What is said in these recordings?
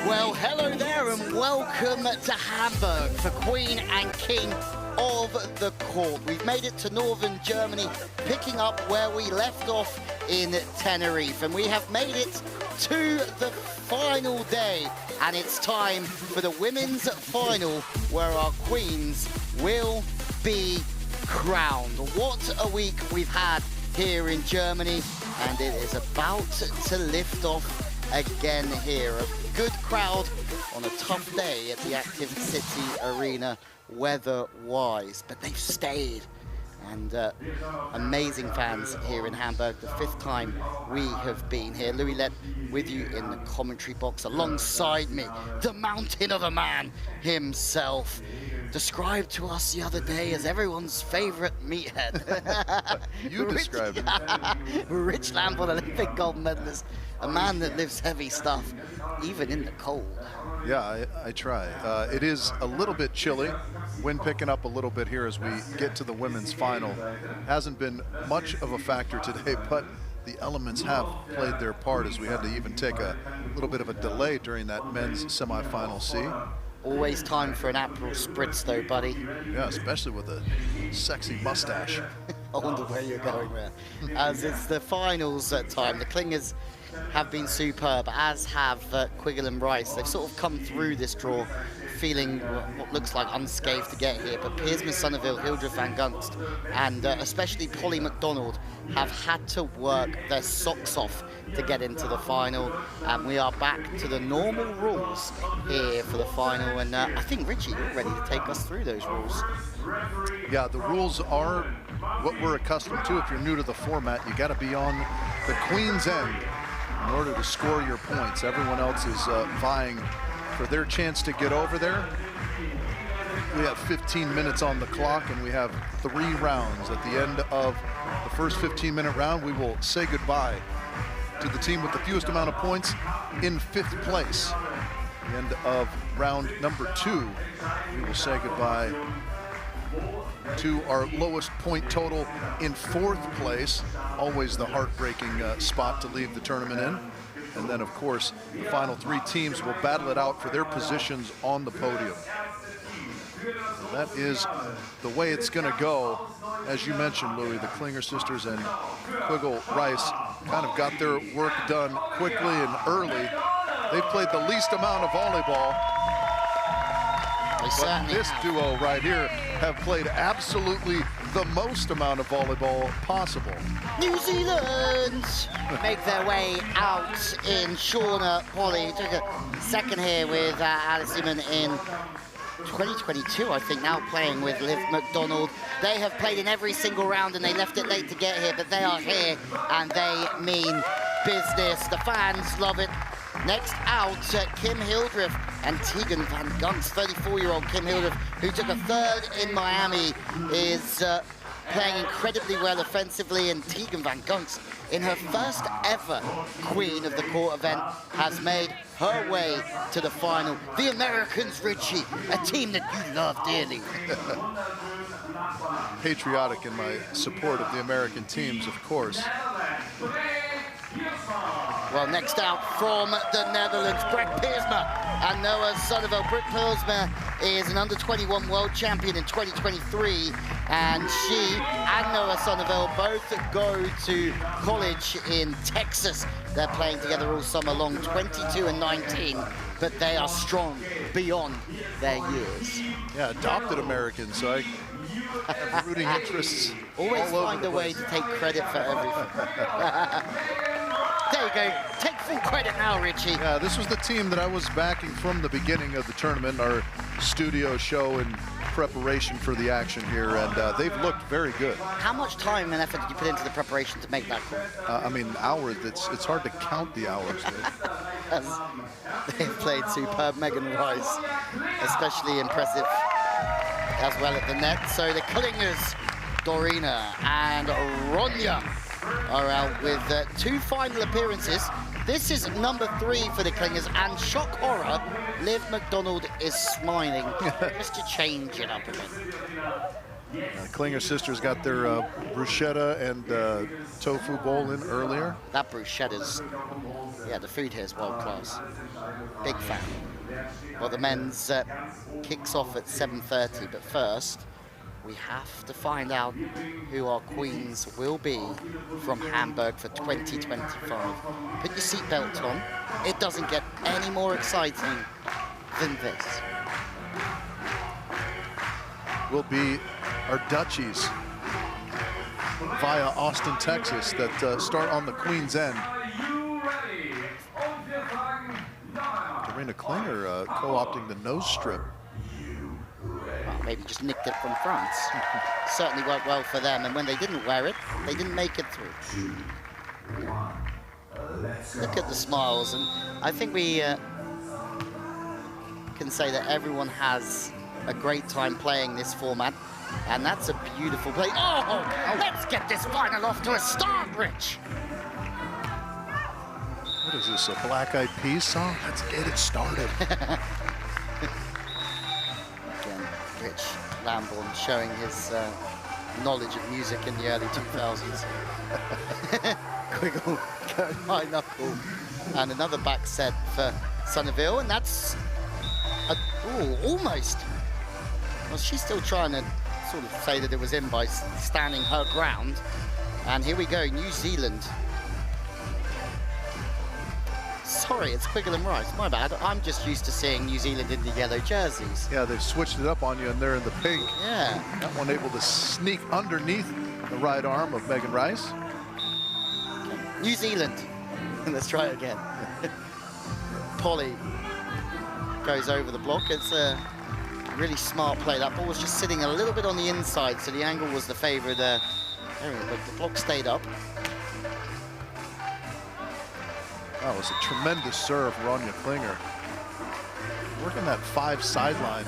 Well, hello there and welcome to Hamburg for Queen and King of the Court. We've made it to northern Germany, picking up where we left off in Tenerife, and we have made it to the final day, and it's time for the women's final where our queens will be crowned. What a week we've had here in Germany, and it is about to lift off again here. A good crowd on a tough day at the Active City Arena weather-wise, but they've stayed. And amazing fans here in Hamburg, the 5th time we have been here. Louis Lett with you in the commentary box. Alongside me, the mountain of a man himself, described to us the other day as everyone's favorite meathead. You described it. Rich Lambourne, Olympic gold medalist, a man that lives heavy stuff, even in the cold. Yeah, I try. It is a little bit chilly. Wind picking up a little bit here as we get to the women's final. Hasn't been much of a factor today, but the elements have played their part as we had to even take a little bit of a delay during that men's semifinal C. Always time for an Aperol Spritz though, buddy. Yeah, especially with a sexy mustache. I wonder where you're going there. As it's the finals time, the Clingers have been superb, as have Quiggle and Rice. They've sort of come through this draw feeling what looks like unscathed to get here, but Piersma, Sonneville, Hildreth Van Gunst, and especially Polly McDonald have had to work their socks off to get into the final, and we are back to the normal rules here for the final, and I think, Richie, you're ready to take us through those rules. Yeah, the rules are what we're accustomed to. If you're new to the format, you got to be on the queen's end in order to score your points. Everyone else is vying for their chance to get over there. We have 15 minutes on the clock, and we have 3 rounds. At the end of the first 15-minute round, we will say goodbye to the team with the fewest amount of points in 5th place. At the end of round number 2, we will say goodbye to our lowest point total in 4th place. Always the heartbreaking spot to leave the tournament in. And then, of course, the final 3 teams will battle it out for their positions on the podium. And that is the way it's going to go. As you mentioned, Louis, the Klinger sisters and Quiggle Rice kind of got their work done quickly and early. They've played the least amount of volleyball. But this duo right here have played absolutely the most amount of volleyball possible. New Zealand make their way out in Shauna Polly. Took a second here with Alice Simon in 2022, I think, now playing with Liv McDonald. They have played in every single round and they left it late to get here, but they are here and they mean business. The fans love it. Next out, Kim Hildreth and Tegan Van Gunst. 34-year-old Kim Hildreth, who took a 3rd in Miami, is playing incredibly well offensively, and Tegan Van Gunst, in her first ever Queen of the Court event, has made her way to the final. The Americans, Richie, a team that you love dearly. Patriotic in my support of the American teams, of course. Well, next out from the Netherlands, Brett Piersma and Noah Sonneville. Brett Piersma is an under-21 world champion in 2023, and she and Noah Sonneville both go to college in Texas. They're playing together all summer long, 22 and 19, but they are strong beyond their years. Yeah, adopted Americans, so I have rooting interests. Always find a way to take credit for everything. There you go. Take full credit now, Richie. Yeah, this was the team that I was backing from the beginning of the tournament, our studio show in preparation for the action here, and they've looked very good. How much time and effort did you put into the preparation to make that call? I mean, hours, it's hard to count the hours. They've played superb. Megan Rice, especially impressive as well at the net. So the Clingers, Dorina and Ronja, are out with 2 final appearances. This is number 3 for the Clingers, and shock horror, Liv McDonald is smiling just to change it up a bit. Klinger sisters got their bruschetta and tofu bowl in earlier. That bruschetta's, yeah, the food here is world class. Big fan. Well, the men's kicks off at 7:30, but first we have to find out who our queens will be from Hamburg for 2025. Put your seatbelt on. It doesn't get any more exciting than this. Will be our Dutchies via Austin, Texas, that start on the Queen's end. Karina Klinger co-opting the nose strip. Well, maybe just nicked it from France. Certainly worked well for them, and when they didn't wear it, they didn't make it through. Look at the smiles, and I think we can say that everyone has a great time playing this format, and that's a beautiful play. Oh, let's get this final off to a start, Rich. What is this, a Black Eyed Peas song? Let's get it started. Again, Rich Lambourne showing his knowledge of music in the early 2000s. Quiggle going high knuckle, and another back set for Sonneville, and that's almost. Well, she's still trying to sort of say that it was in by standing her ground. And here we go, New Zealand. Sorry, it's Quiggle and Rice, my bad. I'm just used to seeing New Zealand in the yellow jerseys. Yeah, they've switched it up on you, and they're in the pink. Yeah. That one able to sneak underneath the right arm of Megan Rice. Okay. New Zealand. Let's try it again. Polly goes over the block. It's a really smart play. That ball was just sitting a little bit on the inside, so the angle was the favourite area, but the block stayed up. That was a tremendous serve, Ronja Klinger. Working that 5 sideline.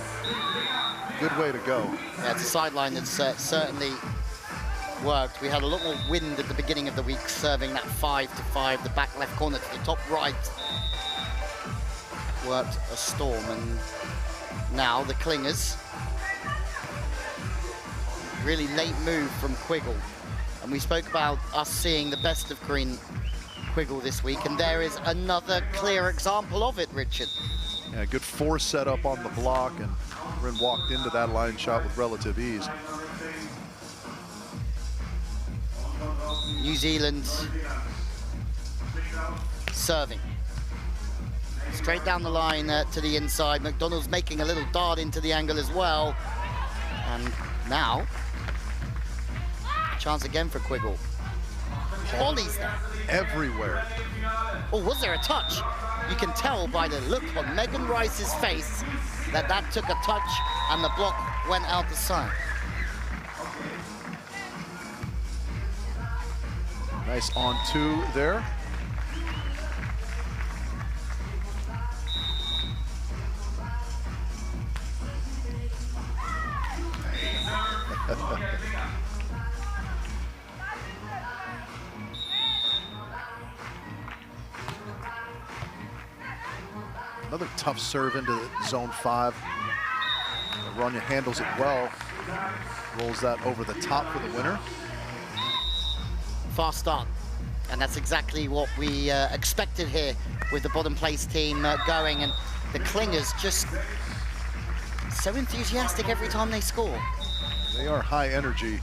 Good way to go. Yeah, it's a sideline that's certainly worked. We had a lot more wind at the beginning of the week, serving that 5 to 5, the back left corner to the top right. Worked a storm, and now the Klingers. Really late move from Quiggle. And we spoke about us seeing the best of Green Quiggle this week, and there is another clear example of it, Richard. Yeah, good force set up on the block, and Rin walked into that line shot with relative ease. New Zealand serving. Straight down the line to the inside. McDonald's making a little dart into the angle as well. And now, chance again for Quiggle. Polly's there. Everywhere. Oh, was there a touch? You can tell by the look on Megan Rice's face that that took a touch and the block went out the side. Nice on 2 there. Another tough serve into zone 5. Ronja handles it well. Rolls that over the top for the winner. Fast start. And that's exactly what we expected here with the bottom place team going. And the Klingers just so enthusiastic every time they score. They are high energy.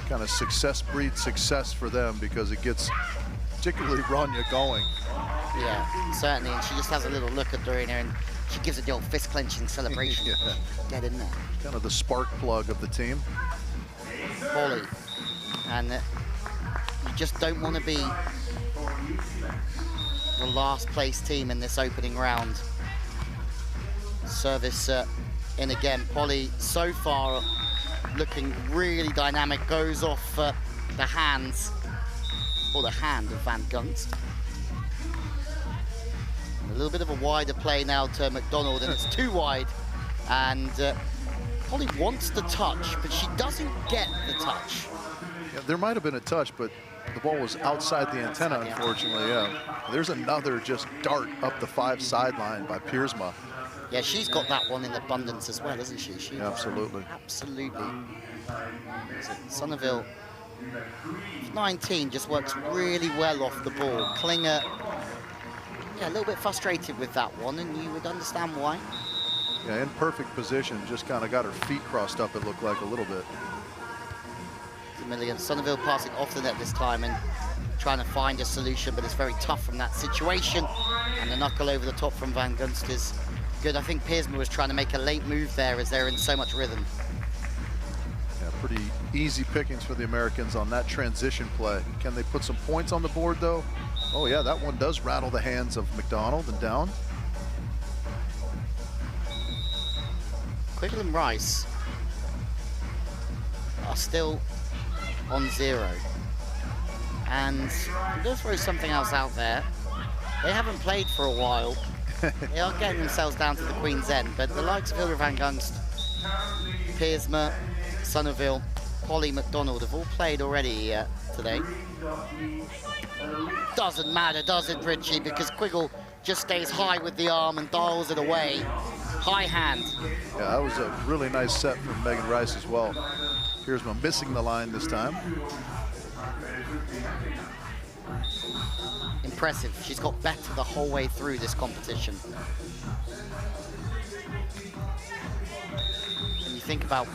Kind of success breeds success for them, because it gets particularly Ronja going. Yeah, certainly, and she just has a little look at Dorina and she gives it the old fist clenching celebration. Yeah. Get in there. Kind of the spark plug of the team. Polly. And you just don't want to be the last place team in this opening round. Service in again. Polly so far looking really dynamic, goes off the hands, or the hand of Van Gunst. A little bit of a wider play now to McDonald, and it's too wide. And Polly wants the touch, but she doesn't get the touch. Yeah, there might have been a touch, but the ball was outside the antenna, unfortunately. Yeah. There's another just dart up the 5 sideline by Piersma. Yeah, she's got that one in abundance as well, isn't she? Yeah, absolutely. Absolutely. So Sonneville, 19, just works really well off the ball. Klinger, yeah, a little bit frustrated with that one, and you would understand why. Yeah, in perfect position, just kind of got her feet crossed up, it looked like a little bit. Milligan, Sonneville passing off the net this time and trying to find a solution, but it's very tough from that situation. And the knuckle over the top from Van Gunst is good. I think Piersma was trying to make a late move there as they're in so much rhythm. Yeah, pretty easy pickings for the Americans on that transition play. Can they put some points on the board, though? Oh, yeah, that one does rattle the hands of McDonald and down. Quiggle and Rice are still on 0. And I'm going to throw something else out there. They haven't played for a while. They are getting themselves down to the Queen's End, but the likes of Hilda Van Gunst, Piersma, Sonneville, Polly McDonald have all played already today. Doesn't matter, does it, Richie? Because Quiggle just stays high with the arm and dials it away. High hand. Yeah, that was a really nice set from Megan Rice as well. Piersma missing the line this time. Impressive. She's got better the whole way through this competition. And you think about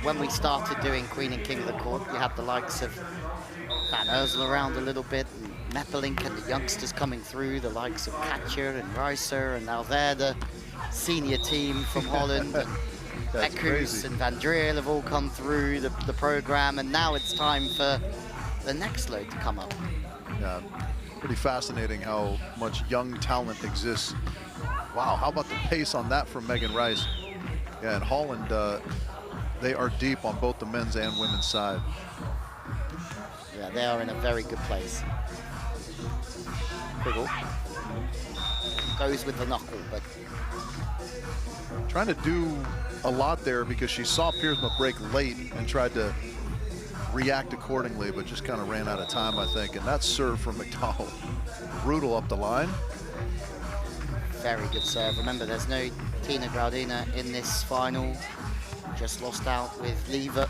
when we started doing Queen and King of the Court, you had the likes of Van Ursel around a little bit, and Meppelink and the youngsters coming through, the likes of Katja and Reiser, and now they're the senior team from Holland. Eckhouse and Van Driel have all come through the program, and now it's time for the next load to come up. Yeah, pretty fascinating how much young talent exists. Wow, how about the pace on that from Megan Rice? Yeah, in Holland, they are deep on both the men's and women's side. Yeah, they are in a very good place. Quiggle goes with the knuckle, but trying to do a lot there because she saw Piersma break late and tried to react accordingly, but just kind of ran out of time, I think. And that serve from McDonald, brutal up the line. Very good serve. Remember, there's no Tina Graudina in this final. Just lost out with Lever.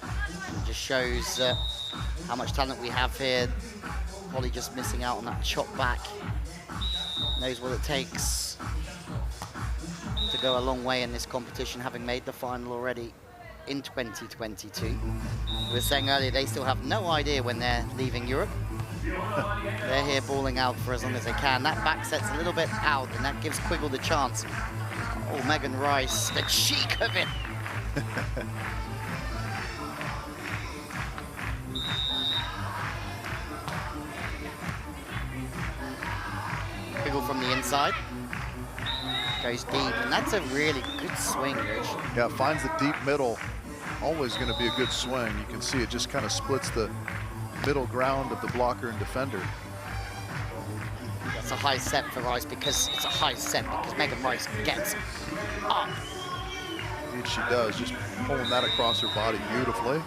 It just shows how much talent we have here. Polly just missing out on that chop back. Knows what it takes to go a long way in this competition, having made the final already in 2022. We were saying earlier they still have no idea when they're leaving Europe. They're here balling out for as long as they can. That back set's a little bit out, and that gives Quiggle the chance. Oh, Megan Rice, the cheek of it. Quiggle from the inside. Goes deep, and that's a really good swing, Rich. Yeah, finds the deep middle. Always going to be a good swing. You can see it just kind of splits the middle ground of the blocker and defender. That's a high set for Rice because it's a high set because Megan Rice gets up. Indeed she does, just pulling that across her body beautifully.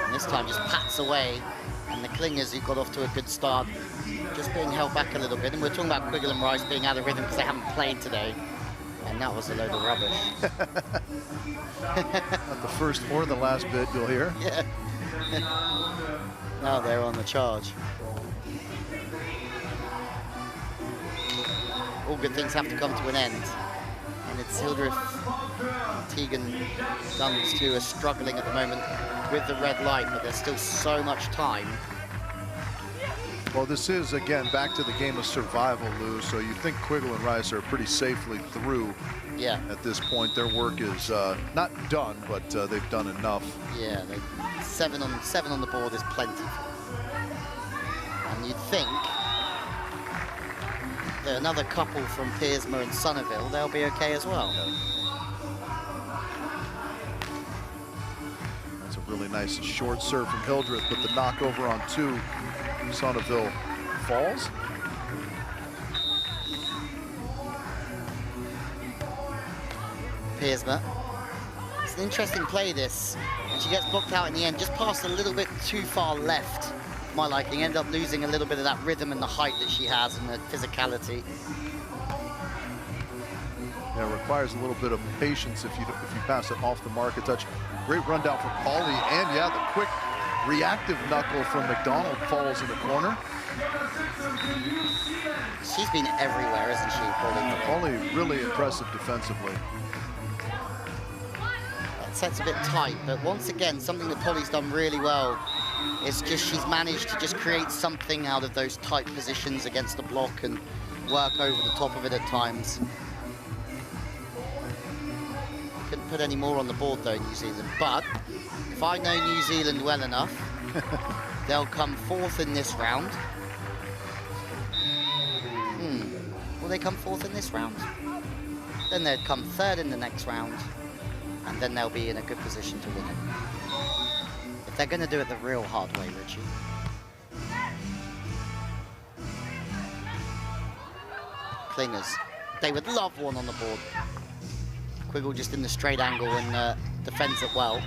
And this time just pats away, and the Klingers, who got off to a good start, just being held back a little bit. And we're talking about Quiggle and Rice being out of rhythm because they haven't played today. And that was a load of rubbish. Not the first or the last bit you'll hear. Yeah. Now they're on the charge. All good things have to come to an end. And it's Hildreth, Tegan, Gunst who are struggling at the moment with the red light, but there's still so much time. Well, this is, again, back to the game of survival, Lou, so you think Quiggle and Rice are pretty safely through. Yeah. At this point. Their work is not done, but they've done enough. Yeah, seven on the board is plenty. And you'd think that another couple from Piersma and Sonneville, they'll be okay as well. Yeah. That's a really nice short serve from Hildreth, but the knockover on 2. Sonneville falls. Piersma. It's an interesting play, this. And she gets blocked out in the end, just passed a little bit too far left. my liking. Ended up losing a little bit of that rhythm and the height that she has and the physicality. Yeah, it requires a little bit of patience if you pass it off the mark a touch. Great rundown from Pauly, and yeah, the quick reactive knuckle from McDonald falls in the corner. She's been everywhere, isn't she, Pauly? Pauly really impressive defensively. That set's a bit tight, but once again, something that Pauly's done really well is just she's managed to just create something out of those tight positions against the block and work over the top of it at times. Couldn't put any more on the board though, New Zealand, but if I know New Zealand well enough, they'll come fourth in this round. Will they come fourth in this round? Then they'd come third in the next round, and then they'll be in a good position to win it. If they're going to do it the real hard way, Richie. Clingers. They would love one on the board. Quiggle just in the straight angle and defends it well.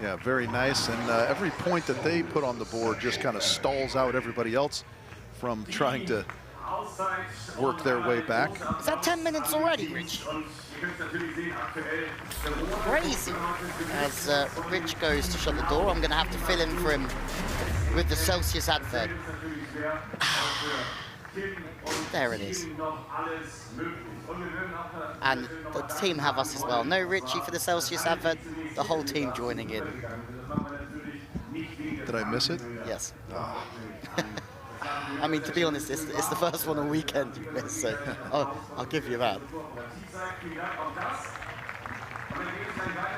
Yeah, very nice. And every point that they put on the board just kind of stalls out everybody else from trying to work their way back. Is that 10 minutes already, Rich? Crazy. As Rich goes to shut the door, I'm going to have to fill in for him with the Celsius advert. There it is. And the team have us as well. No Richie for the Celsius advert, the whole team joining in. Did I miss it? Yes. I mean, to be honest, it's the first one all weekend you missed, so I'll give you that.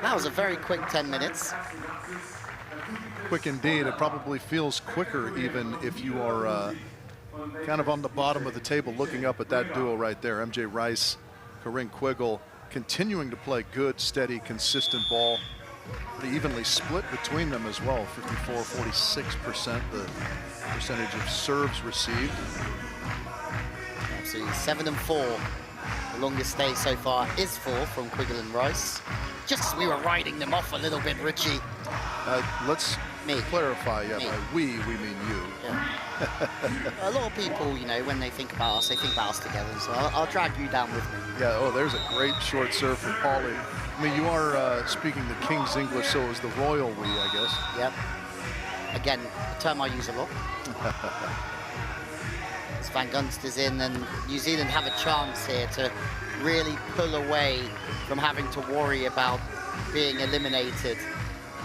That was a very quick 10 minutes. Quick indeed. It probably feels quicker even if you are kind of on the bottom of the table looking up at that duo right there. MJ Rice, Corinne Quiggle, continuing to play good, steady, consistent ball. Pretty evenly split between them as well. 54-46% the percentage of serves received. Absolutely, 7 and 4. The longest stay so far is 4 from Quiggle and Rice. Just as we were riding them off a little bit, Richie. Let's clarify, yeah, by we mean you. Yeah. A lot of people, you know, when they think about us, they think about us together, so I'll drag you down with me. Yeah, oh, there's a great short serve from Pauly. I mean, you are speaking the King's English, so is the royal we, I guess. Yep. Again, a term I use a lot. As Van Gunst is in, and New Zealand have a chance here to really pull away from having to worry about being eliminated.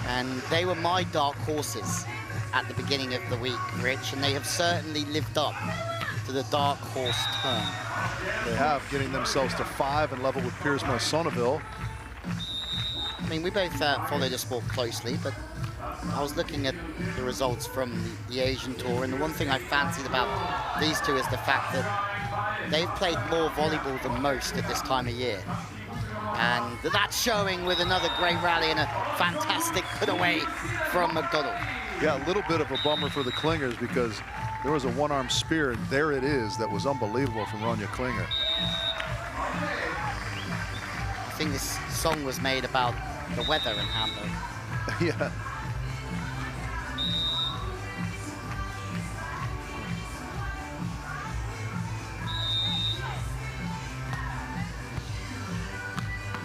And they were my dark horses at the beginning of the week, Rich, and they have certainly lived up to the dark horse term. They have, getting themselves to 5 and level with Piersma Sonneville. I mean, we both follow the sport closely, but I was looking at the results from the Asian Tour, and the one thing I fancied about these two is the fact that they've played more volleyball than most at this time of year. And that's showing with another great rally and a fantastic put away from McDonald. Yeah, a little bit of a bummer for the Klingers because there was a one-arm spear, and there it is. That was unbelievable from Ronja Klinger. I think this song was made about the weather in Hamburg. Yeah.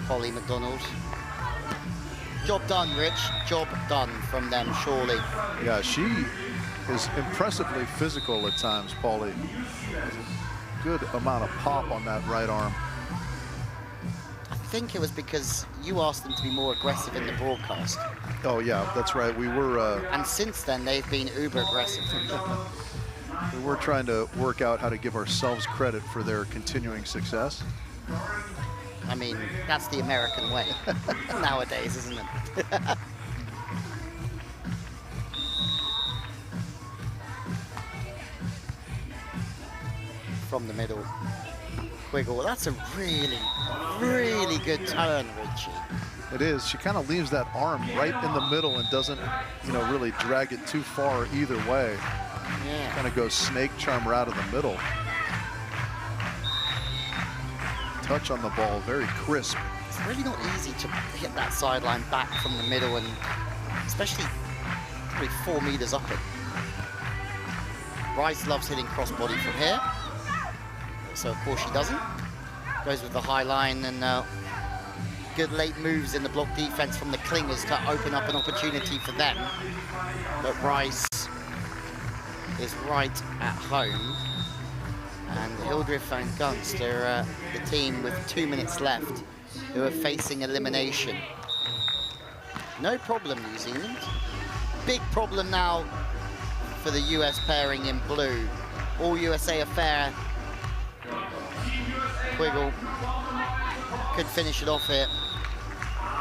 Pauly McDonald. Job done, Rich. Job done from them, surely. Yeah, she is impressively physical at times, Pauly. Good amount of pop on that right arm. I think it was because you asked them to be more aggressive in the broadcast. Oh, yeah, that's right. We were... and since then, they've been uber aggressive. We were trying to work out how to give ourselves credit for their continuing success. I mean, that's the American way nowadays, isn't it? From the middle. Quiggle. That's a really, really good turn, Richie. It is. She kind of leaves that arm right in the middle and doesn't, you know, really drag it too far either way. Yeah. Kind of goes snake charm right in the middle. Touch on the ball, very crisp. It's really not easy to hit that sideline back from the middle, and especially probably 4 meters up it. Rice loves hitting crossbody from here. So of course she doesn't. Goes with the high line, and good late moves in the block defense from the clingers to open up an opportunity for them. But Rice is right at home. And Hildreth and Gunst are the team with 2 minutes left who are facing elimination. No problem, New Zealand. Big problem now for the US pairing in blue. All USA affair. Quiggle could finish it off here.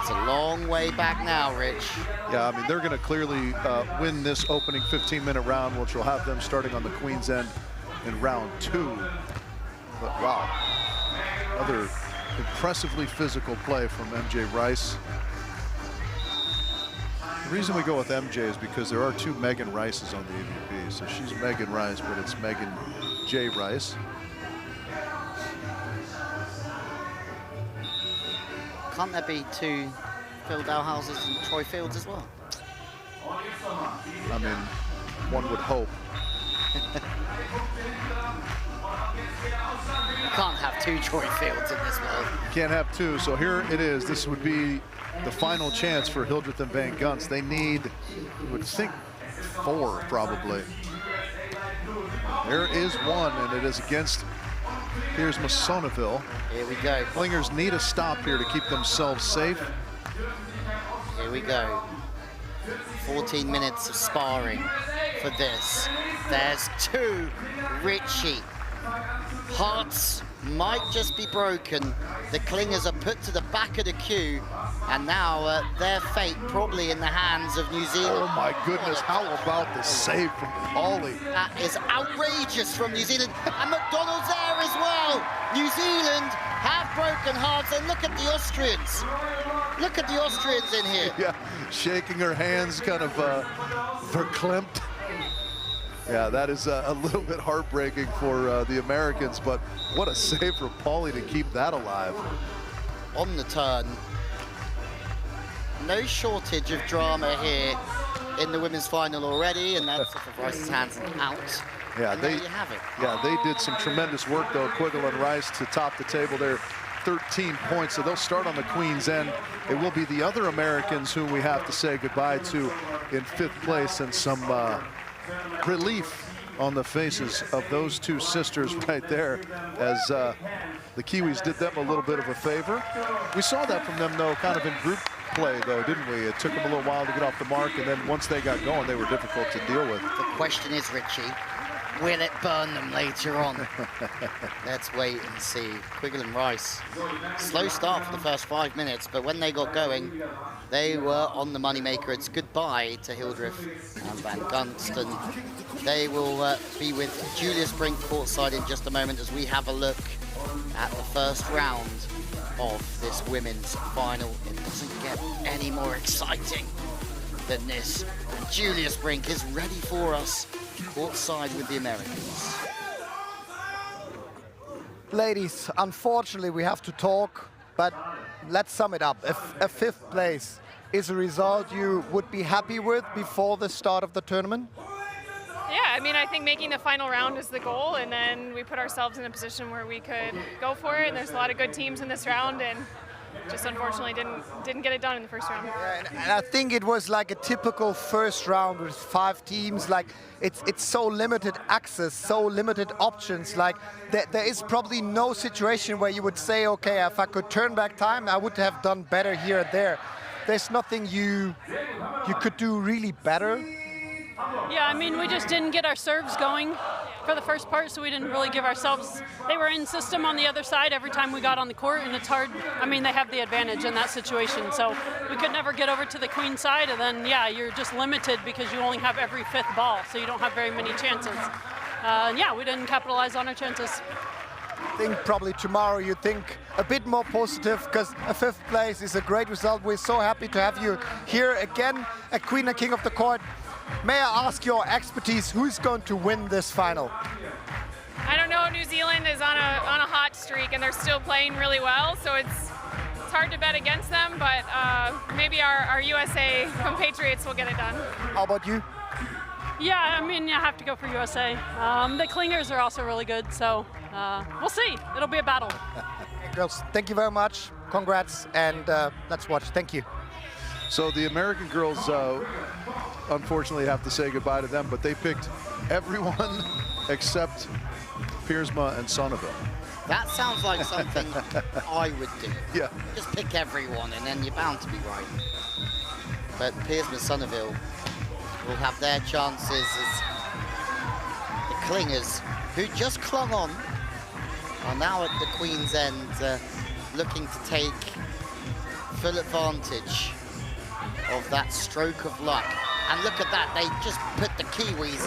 It's a long way back now, Rich. Yeah, I mean, they're going to clearly win this opening 15-minute round, which will have them starting on the Queen's end in round 2. But wow, another impressively physical play from MJ Rice. The reason we go with MJ is because there are 2 Megan Rices on the EVP. So she's Megan Rice, but it's Megan J. Rice. Can't there be 2 Phil Dowhouses and Troy Fields as well? I mean, one would hope. You can't have 2 Troy Fields in this world. You can't have 2, so here it is. This would be the final chance for Hildreth and Van Gunst. They need, you would think, 4 probably. There is one, and it is against, here's Masonville. Here we go. Clingers need a stop here to keep themselves safe. Here we go. 14 minutes of sparring for this. There's 2. Richie. Hearts might just be broken. The Clingers are put to the back of the queue, and now their fate probably in the hands of New Zealand. Oh my goodness, how about the save from Pauly? That is outrageous from New Zealand, and McDonald's there as well. New Zealand have broken hearts, and look at the Austrians. Look at the Austrians in here. Yeah, shaking her hands, kind of verklempt. Yeah, that is a little bit heartbreaking for the Americans, but what a save for Pauly to keep that alive. On the turn. No shortage of drama here in the women's final already, and that's off of Rice's hands and out. Yeah, and there you have it. Yeah, they did some tremendous work though, Quiggle and Rice, to top the table there. 13 points, so they'll start on the Queen's end. It will be the other Americans whom we have to say goodbye to in 5th place, and some relief on the faces of those 2 sisters right there, as the Kiwis did them a little bit of a favor. We saw that from them though, kind of in group play though, didn't we? It took them a little while to get off the mark, and then once they got going, they were difficult to deal with. The question is, Richie, will it burn them later on? Let's wait and see. Quiggle and Rice, slow start for the first 5 minutes, but when they got going, they were on the moneymaker. It's goodbye to Hildreth and Van Gunst, and they will be with Julius Brink courtside in just a moment as we have a look at the first round of this women's final. It doesn't get any more exciting than this. And Julius Brink is ready for us courtside with the Americans. Ladies, unfortunately we have to talk, but let's sum it up. If a 5th place is a result you would be happy with before the start of the tournament? Yeah, I mean, I think making the final round is the goal, and then we put ourselves in a position where we could go for it. And there's a lot of good teams in this round, and just unfortunately didn't get it done in the first round. Yeah, and I think it was like a typical first round with 5 teams. Like it's so limited access, so limited options. Like there is probably no situation where you would say, okay, if I could turn back time, I would have done better here and there. There's nothing you could do really better. Yeah, I mean, we just didn't get our serves going for the first part, so we didn't really give ourselves. They were in system on the other side every time we got on the court, and it's hard. I mean, they have the advantage in that situation, so we could never get over to the queen side, and then, yeah, you're just limited because you only have every 5th ball, so you don't have very many chances. Yeah, we didn't capitalize on our chances. I think probably tomorrow you think a bit more positive, because a 5th place is a great result. We're so happy to have you here again at Queen and King of the Court. May I ask your expertise, who's going to win this final? I don't know. New Zealand is on a hot streak, and they're still playing really well, so it's hard hard to bet against them, but maybe our USA compatriots will get it done. How about you? Yeah, I mean, I have to go for USA. The clingers are also really good, so we'll see. It'll be a battle. Girls, thank you very much. Congrats, and let's watch. Thank you. So the American girls, unfortunately, have to say goodbye to them, but they picked everyone except Piersma and Sonneville. That sounds like something I would do. Yeah. Just pick everyone and then you're bound to be right. But Piersma and Sonneville will have their chances as the clingers, who just clung on, are now at the Queen's End, looking to take full advantage of that stroke of luck. And look at that, they just put the Kiwis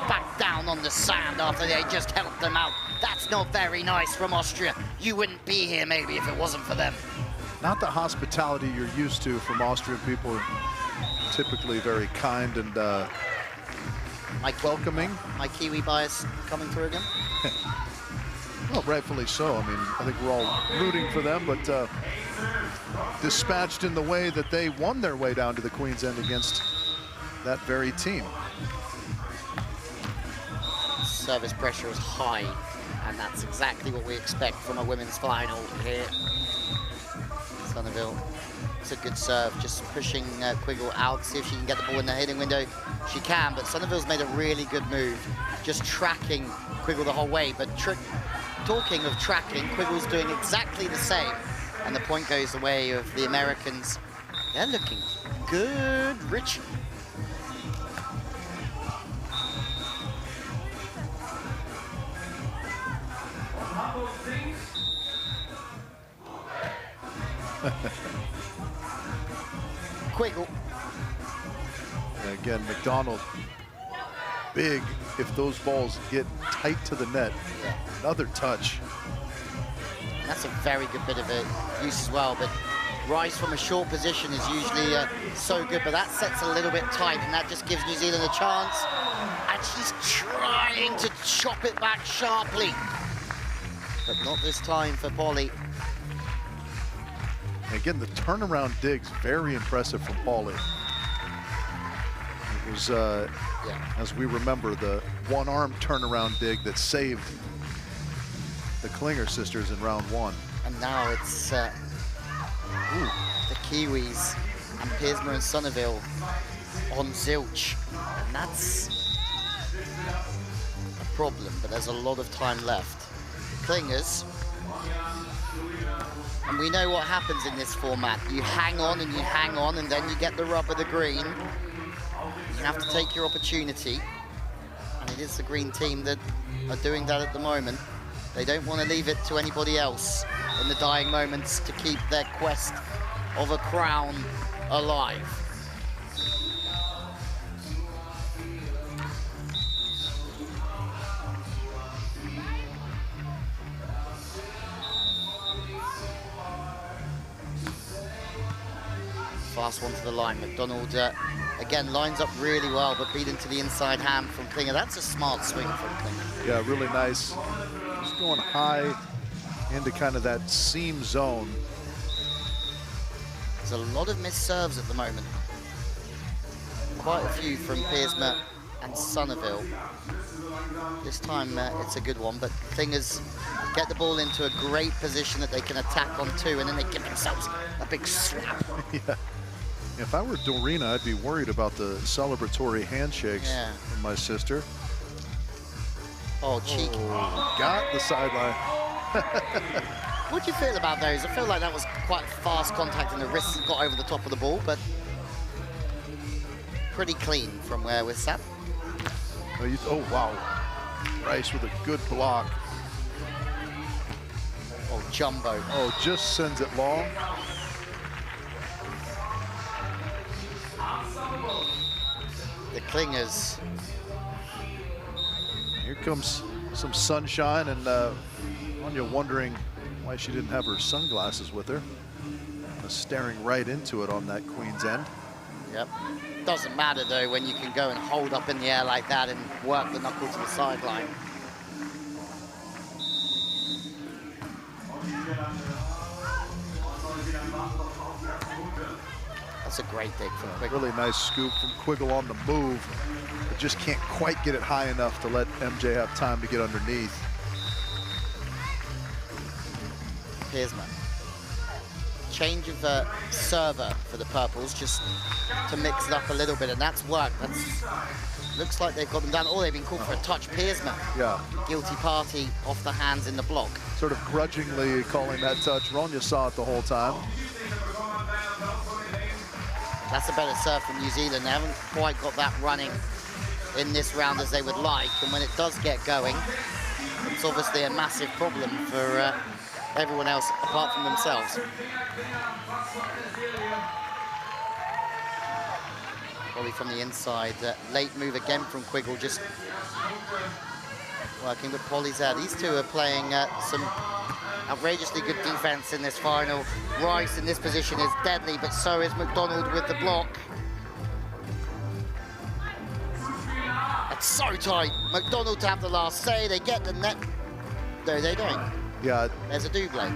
back down on the sand after they just helped them out. That's not very nice from Austria. You wouldn't be here maybe if it wasn't for them. Not the hospitality you're used to from Austrian people. Typically very kind and welcoming. My Kiwi bias coming through again. Well, rightfully so. I mean, I think we're all rooting for them, but dispatched in the way that they won their way down to the Queen's End against that very team. Service pressure is high, and that's exactly what we expect from a women's final here. Sonneville, it's a good serve, just pushing Quiggle out, see if she can get the ball in the hitting window. She can, but Sonneville's made a really good move, just tracking Quiggle the whole way. But talking of tracking, Quiggle's doing exactly the same, and the point goes the way of the Americans. They're looking good, Rich. Quiggle. And again, McDonald, big if those balls get tight to the net. Yeah. Another touch. That's a very good bit of use as well, but rise from a short position is usually so good, but that sets a little bit tight, and that just gives New Zealand a chance. And she's trying to chop it back sharply, but not this time for Polly. Again, the turnaround dig's very impressive from Pauly. It was, as we remember, the one-arm turnaround dig that saved the Klinger sisters in round one. And now it's the Kiwis and Piersma and Sonneville on zilch. And that's a problem, but there's a lot of time left. Klingers, and we know what happens in this format. You hang on and you hang on, and then you get the rub of the green. You have to take your opportunity. And it is the green team that are doing that at the moment. They don't want to leave it to anybody else in the dying moments to keep their quest of a crown alive. Fast one to the line. McDonald, again, lines up really well, but beat into the inside hand from Klinger. That's a smart swing from Klinger. Yeah, really nice. Just going high into kind of that seam zone. There's a lot of missed serves at the moment. Quite a few from Piersma and Sonneville. This time it's a good one, but Klingers get the ball into a great position that they can attack on too, and then they give themselves a big slap. Yeah. If I were Dorina, I'd be worried about the celebratory handshakes from my sister. Oh, cheeky. Oh, got the sideline. What do you feel about those? I feel like that was quite fast contact and the wrists got over the top of the ball, but pretty clean from where we're sat. Oh, wow. Rice with a good block. Oh, jumbo. Oh, just sends it long. The Klingers. Here comes some sunshine, and Anya wondering why she didn't have her sunglasses with her. Staring right into it on that Queen's End. Yep. Doesn't matter though when you can go and hold up in the air like that and work the knuckle to the sideline. That's a great dig from Quiggle. Really nice scoop from Quiggle on the move, but just can't quite get it high enough to let MJ have time to get underneath. Piersma. Change of server for the purples, just to mix it up a little bit, and that's worked. Looks like they've got them down. Oh, they've been called for a touch. Piersma. Yeah. Guilty party off the hands in the block. Sort of grudgingly calling that touch. Ronya saw it the whole time. That's a better serve from New Zealand. They haven't quite got that running in this round as they would like, and when it does get going, it's obviously a massive problem for everyone else apart from themselves. Probably from the inside. Late move again from Quiggle, just working with Polly's there. These two are playing some outrageously good defense in this final. Rice in this position is deadly, but so is McDonald with the block. That's so tight. McDonald to have the last say. They get the net. No, they don't. Yeah. There's a double.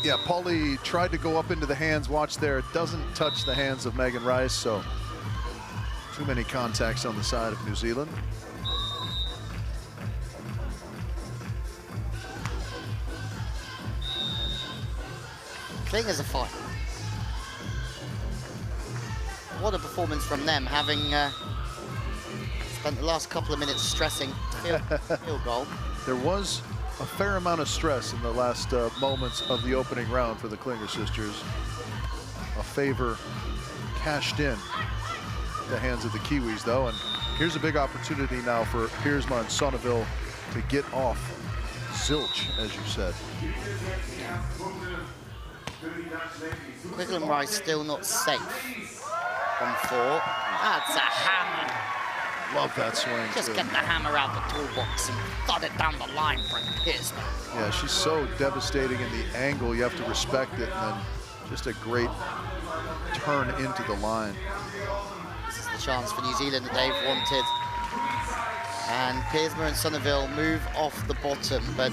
Yeah, Polly tried to go up into the hands. Watch there, it doesn't touch the hands of Megan Rice, so too many contacts on the side of New Zealand. Klingers a fight. What a performance from them, having spent the last couple of minutes stressing field goal. There was a fair amount of stress in the last moments of the opening round for the Klinger sisters. A favor cashed in the hands of the Kiwis, though, and here's a big opportunity now for Piersma and Sonneville to get off zilch, as you said. Quiggle and Rice still not safe on 4. That's a hammer. Love that swing, Just too. get the hammer out the toolbox and thud it down the line for Piersma. Yeah, she's so devastating in the angle. You have to respect it, and then just a great turn into the line. This is the chance for New Zealand that they've wanted. And Piersma and Sonneville move off the bottom, but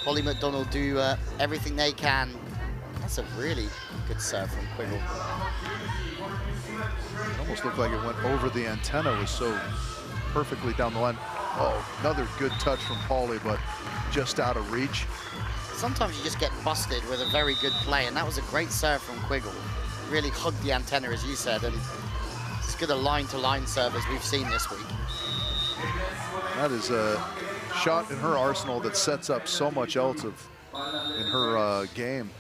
Polly McDonald do everything they can. That's a really good serve from Quiggle. It almost looked like it went over the antenna. It was so perfectly down the line. Oh, another good touch from Polly, but just out of reach. Sometimes you just get busted with a very good play, and that was a great serve from Quiggle. Really hugged the antenna, as you said, and as good a line-to-line serve as we've seen this week. That is a shot in her arsenal that sets up so much else in her game.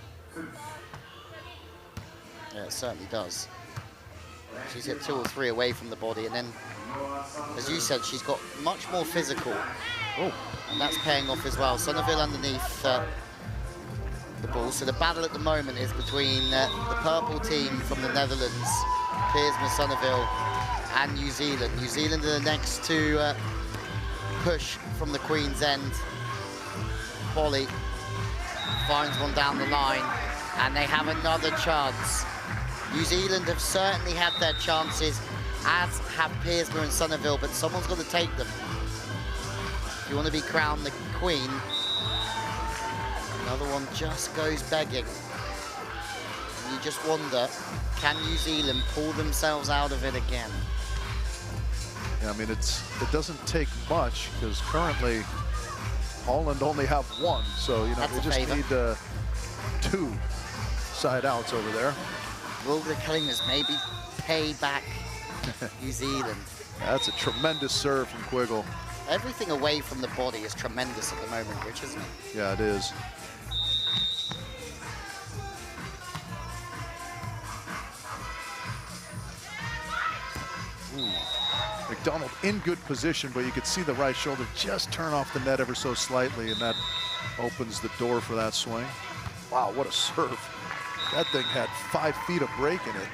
Yeah, it certainly does. She's hit 2 or 3 away from the body, and then, as you said, she's got much more physical. Oh, and that's paying off as well. Sonneville underneath the ball. So the battle at the moment is between the purple team from the Netherlands, Piersma, Sonneville, and New Zealand. New Zealand are the next to push from the Queen's End. Polly finds one down the line, and they have another chance. New Zealand have certainly had their chances, as have Piersma and Sonneville, but someone's got to take them. If you want to be crowned the Queen, another one just goes begging. And you just wonder, can New Zealand pull themselves out of it again? Yeah, I mean, it doesn't take much, because currently Holland only have 1, so you know That's they a just favor. need 2 side outs over there. Will the Klingers maybe pay back New Zealand? That's a tremendous serve from Quiggle. Everything away from the body is tremendous at the moment, Rich, isn't it? Yeah, it is. Ooh. McDonald in good position, but you could see the right shoulder just turn off the net ever so slightly, and that opens the door for that swing. Wow, what a serve. That thing had 5 feet of break in it.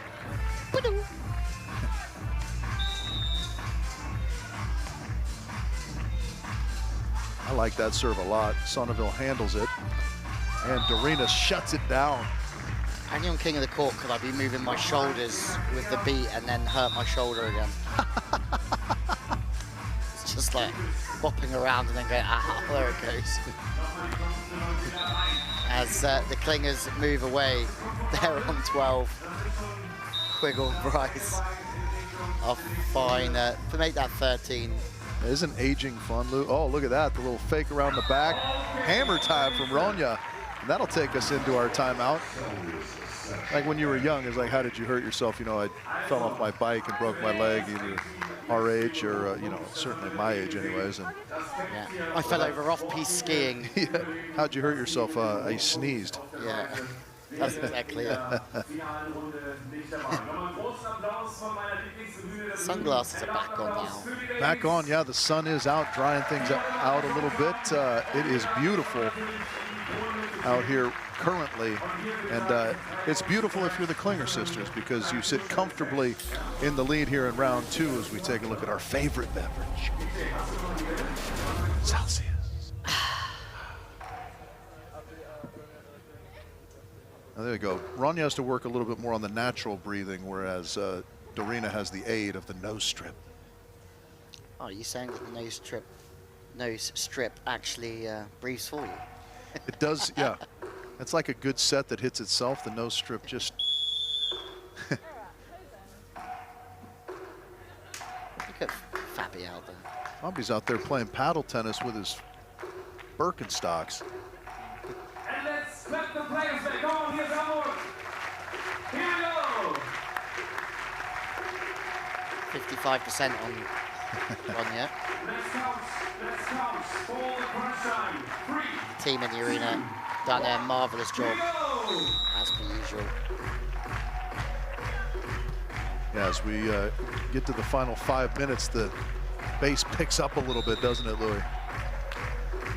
I like that serve a lot. Sonneville handles it, and Dorina shuts it down. Hanging on King of the Court, could I be moving my shoulders with the beat and then hurt my shoulder again? It's just like bopping around and then going, ah, there it goes. as the Clingers move away. They're on 12. Quiggle and Bryce are fine to make that 13. Isn't aging fun, Lou? Oh, look at that, the little fake around the back. Hammer time from Ronya. And that'll take us into our timeout. Like when you were young, it's like, how did you hurt yourself? You know, I fell off my bike and broke my leg, either our age or, you know, certainly my age anyways. And yeah, I fell over off-piste skiing. yeah. How'd you hurt yourself? I sneezed. Yeah, that's exactly it. Sunglasses are back on now. Back on, yeah, the sun is out, drying things out a little bit. It is beautiful out here currently, and it's beautiful if you're the Klinger sisters, because you sit comfortably in the lead here in round 2 as we take a look at our favorite beverage, Celsius. Now, there you go. Ronya has to work a little bit more on the natural breathing, whereas Dorina has the aid of the nose strip. Oh, you saying that the nose strip actually breathes for you? It does, yeah. It's like a good set that hits itself. The nose strip just. Look at Fabi out there. Fabi's out there playing paddle tennis with his Birkenstocks. And let's let the players back on. Here's Hamburg. Here we go. 55% on Ronya. Let's count. For the crunch time. 3. Team in the arena done a marvelous job, Go. as per usual. Yeah, as we get to the final 5 minutes, the pace picks up a little bit, doesn't it, Louis?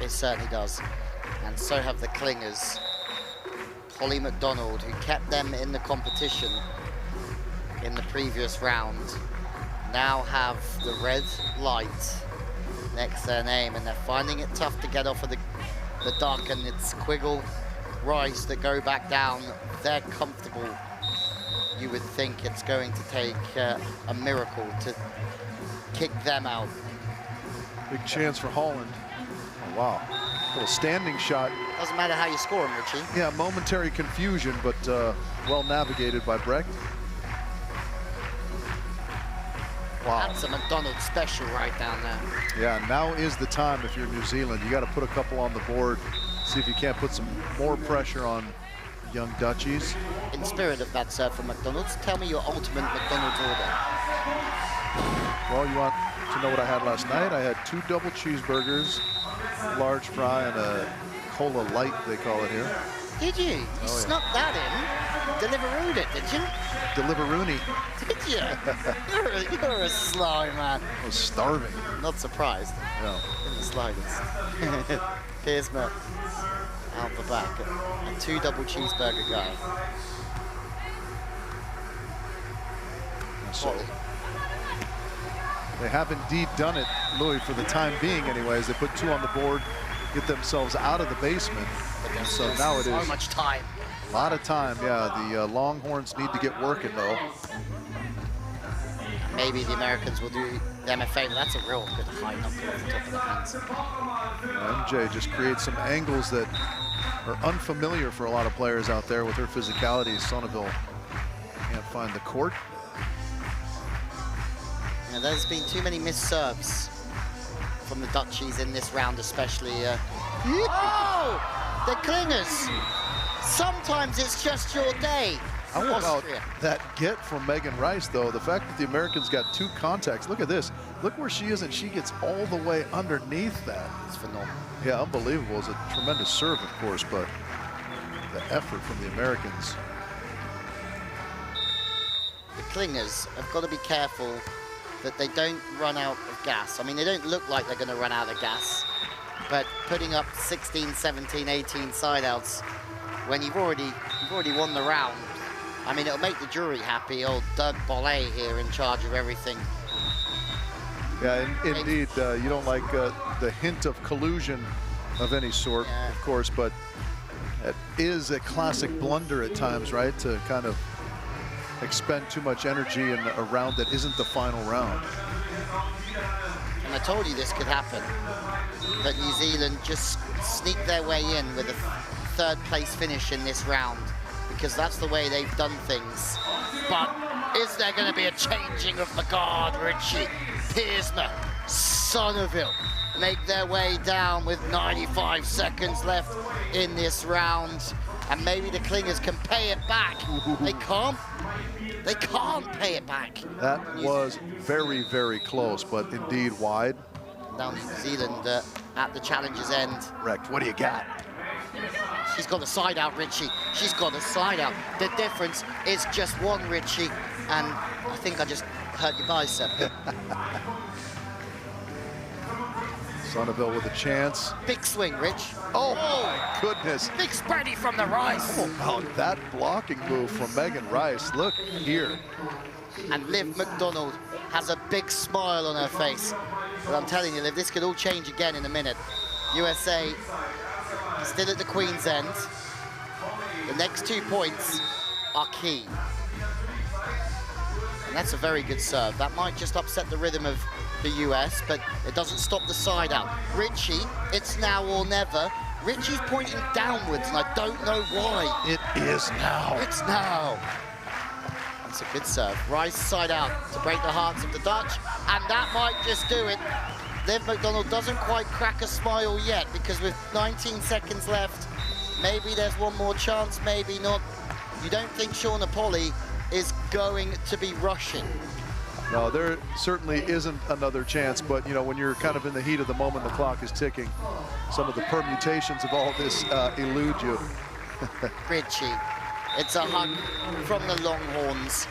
It certainly does. And so have the Klingers. Holly McDonald, who kept them in the competition in the previous round, now have the red light next to their name, and they're finding it tough to get off of the duck, and it's Quiggle, Rice that go back down. They're comfortable. You would think it's going to take a miracle to kick them out. Big chance for Holland. Oh, wow. Little standing shot. Doesn't matter how you score them, Richie. Yeah, momentary confusion, but well navigated by Brecht. Wow. That's a McDonald special right down there. Yeah, now is the time if you're New Zealand. You got to put a couple on the board, see if you can't put some more pressure on young Dutchies. In spirit of that serve from McDonald's, tell me your ultimate McDonald's order. Well, you want to know what I had last night? I had 2 double cheeseburgers, large fry, and a cola light, they call it here. Did you? You snuck that in. Deliverooed it, did you? Deliveroony. Did you? You're a sly man. I was starving. Not surprised. Yeah. In the slightest. Here's Mert out the back. A 2 double cheeseburger guy. So they have indeed done it, Louis, for the time being anyways. They put 2 on the board, get themselves out of the basement. So now it is so much time. a lot of time. Yeah, the Longhorns need to get working though. Maybe the Americans will do them a favor. That's a real good high number off the top of the hands. MJ just creates some angles that are unfamiliar for a lot of players out there with her physicality. Sonneville can't find the court. You know, there's been too many missed serves from the Dutchies in this round, especially. Oh! The Klingers! Sometimes it's just your day. How about that get from Megan Rice, though? The fact that the Americans got 2 contacts. Look at this. Look where she is, and she gets all the way underneath that. It's phenomenal. Yeah, unbelievable. It's a tremendous serve, of course, but the effort from the Americans. The Klingers have got to be careful that they don't run out of gas. I mean, they don't look like they're going to run out of gas, but putting up 16, 17, 18 side-outs when you've already won the round, I mean, it'll make the jury happy. Old Doug Bollet here in charge of everything. Yeah, indeed. You don't like the hint of collusion of any sort, of course, but it is a classic blunder at times, right? To kind of expend too much energy in a round that isn't the final round. And I told you this could happen. That New Zealand just sneaked their way in with a third place finish in this round because that's the way they've done things. But is there going to be a changing of the guard? Richie, Piersner, Sonneville make their way down with 95 seconds left in this round. And maybe the Clingers can pay it back. They can't. They can't pay it back. That was very, very close, but indeed wide. Now New Zealand at the challenger's end. Wrecked. What do you got? She's got a side out, Richie. She's got a side out. The difference is just one, Richie. And I think I just hurt your bicep. Sonneville with a chance. Big swing, Rich. Oh my goodness. Big spready from the Rice. How about that blocking move from Megan Rice? Look here. And Liv McDonald has a big smile on her face. But I'm telling you, Liv, this could all change again in a minute. USA still at the Queen's end. The next 2 points are key. And that's a very good serve. That might just upset the rhythm of the US, but it doesn't stop the side out. Richie, it's now or never. Richie's pointing downwards, and I don't know why. It is now. It's now. That's a good serve. Rice side out to break the hearts of the Dutch, and that might just do it. Liv McDonald doesn't quite crack a smile yet, because with 19 seconds left, maybe there's one more chance, maybe not. You don't think Shauna Polley is going to be rushing? No, there certainly isn't another chance, but you know, when you're kind of in the heat of the moment, the clock is ticking, some of the permutations of all this elude you. Richie, it's a hug from the Longhorns.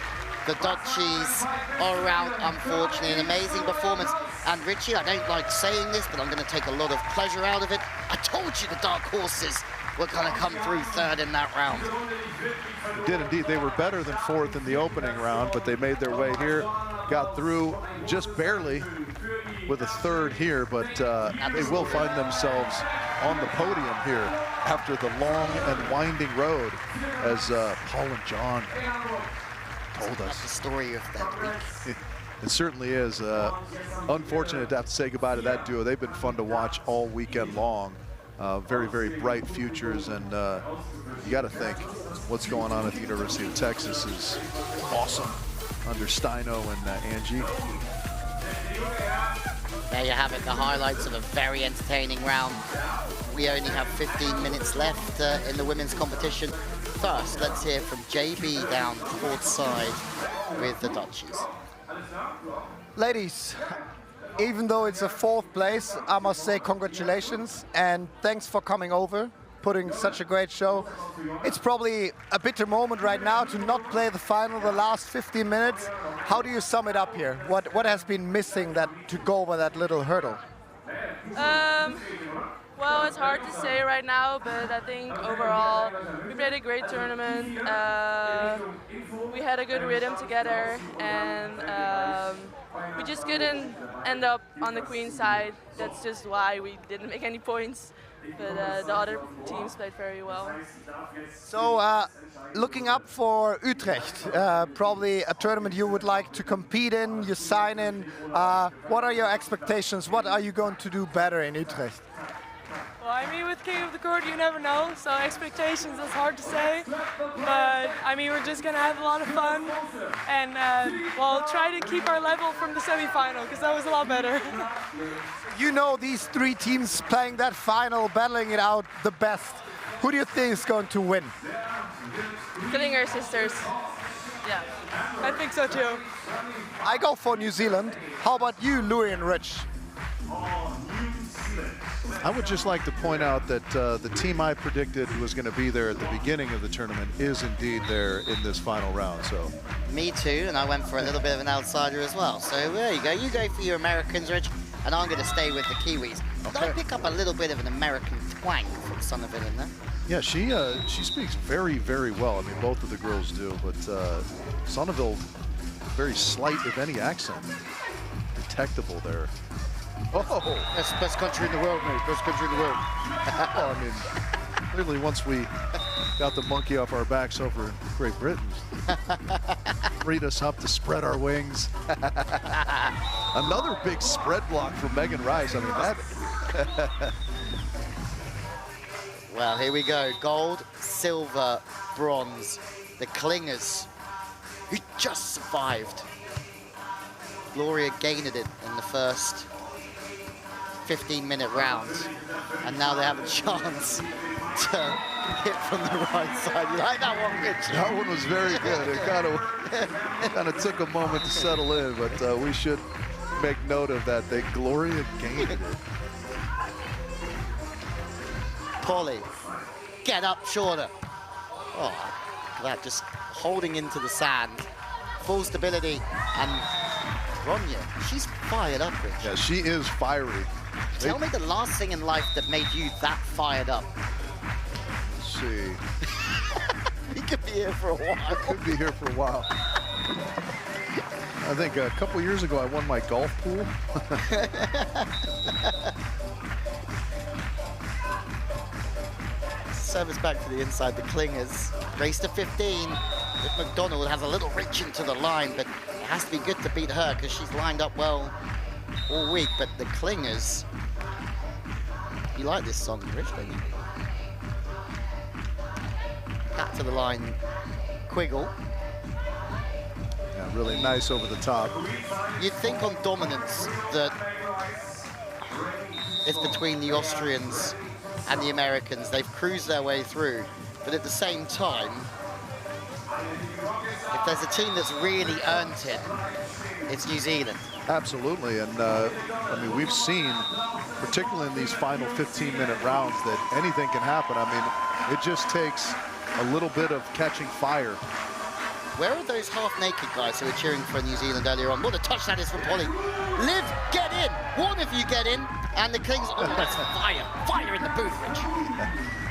The Dutchies are out, unfortunately. An amazing performance. And Richie, I don't like saying this, but I'm going to take a lot of pleasure out of it. I told you the dark horses were going to come through third in that round. Did indeed. They were better than fourth in the opening round, but they made their way here, got through just barely with a third here, but they will find themselves on the podium here after the long and winding road, as Paul and John told us. That's the story of that week. It certainly is. Unfortunate to have to say goodbye to that duo. They've been fun to watch all weekend long. Very, very bright futures, and you got to think what's going on at the University of Texas is awesome under Steino and Angie. There you have it, the highlights of a very entertaining round. We only have 15 minutes left in the women's competition. First, let's hear from JB down court side with the Dutchies. Ladies, even though it's a fourth place, I must say congratulations and thanks for coming over, putting such a great show. It's probably a bitter moment right now to not play the final the last 15 minutes. How do you sum it up here? What has been missing to go over that little hurdle? Well, it's hard to say right now, but I think overall we played a great tournament. We had a good rhythm together, and we just couldn't end up on the Queen side. That's just why we didn't make any points. But the other teams played very well. So, looking up for Utrecht, probably a tournament you would like to compete in, you sign in. What are your expectations? What are you going to do better in Utrecht? Well, I mean, with King of the Court, you never know, so expectations is hard to say. But, I mean, we're just going to have a lot of fun and, well, try to keep our level from the semi-final, because that was a lot better. You know these three teams playing that final, battling it out the best. Who do you think is going to win? Klinger sisters. Yeah. I think so, too. I go for New Zealand. How about you, Louis and Rich? I would just like to point out that the team I predicted was going to be there at the beginning of the tournament is indeed there in this final round. So, me too, and I went for a little bit of an outsider as well. So there you go. You go for your Americans, Rich, and I'm going to stay with the Kiwis. Okay. Did I pick up a little bit of an American twang from Sonneville in there? yeah, she speaks very, very well. I mean, both of the girls do, but Sonneville, very slight, if any, accent detectable there. Oh, Best country in the world, mate. Best country in the world. well, I mean, clearly once we got the monkey off our backs over in Great Britain, freed us up to spread our wings. Another big spread block from Megan Rice. I mean, that. Well, here we go. Gold, silver, bronze. The Clingers, who just survived. Gloria gained it in the first 15-minute round. And now they have a chance to hit from the right side. You like that one, Richie? That one was very good. It kind of took a moment to settle in, but we should make note of that. Gloria gained it. Polly, get up shorter. Oh, that just holding into the sand. Full stability, and Ronya, she's fired up, Rich. Yeah, she is fiery. Tell me the last thing in life that made you that fired up. Let's see. He could be here for a while. Could be here for a while. I think a couple years ago I won my golf pool. Service back to the inside, the Clingers. Race to 15. If McDonald has a little reach into the line, but it has to be good to beat her because she's lined up well all week. But the Clingers, you like this song, Rich, don't you? Back to the line, Quiggle. Yeah, really nice over the top. You'd think on dominance that it's between the Austrians and the Americans. They've cruised their way through, but at the same time, if there's a team that's really earned it, it's New Zealand. Absolutely, and I mean, we've seen, particularly in these final 15-minute rounds, that anything can happen. I mean, it just takes a little bit of catching fire. Where are those half-naked guys who were cheering for New Zealand earlier on? What a touch that is from Polly. Liv, get in! One of you get in, and the Kings, oh, that's fire. Fire in the booth, Rich.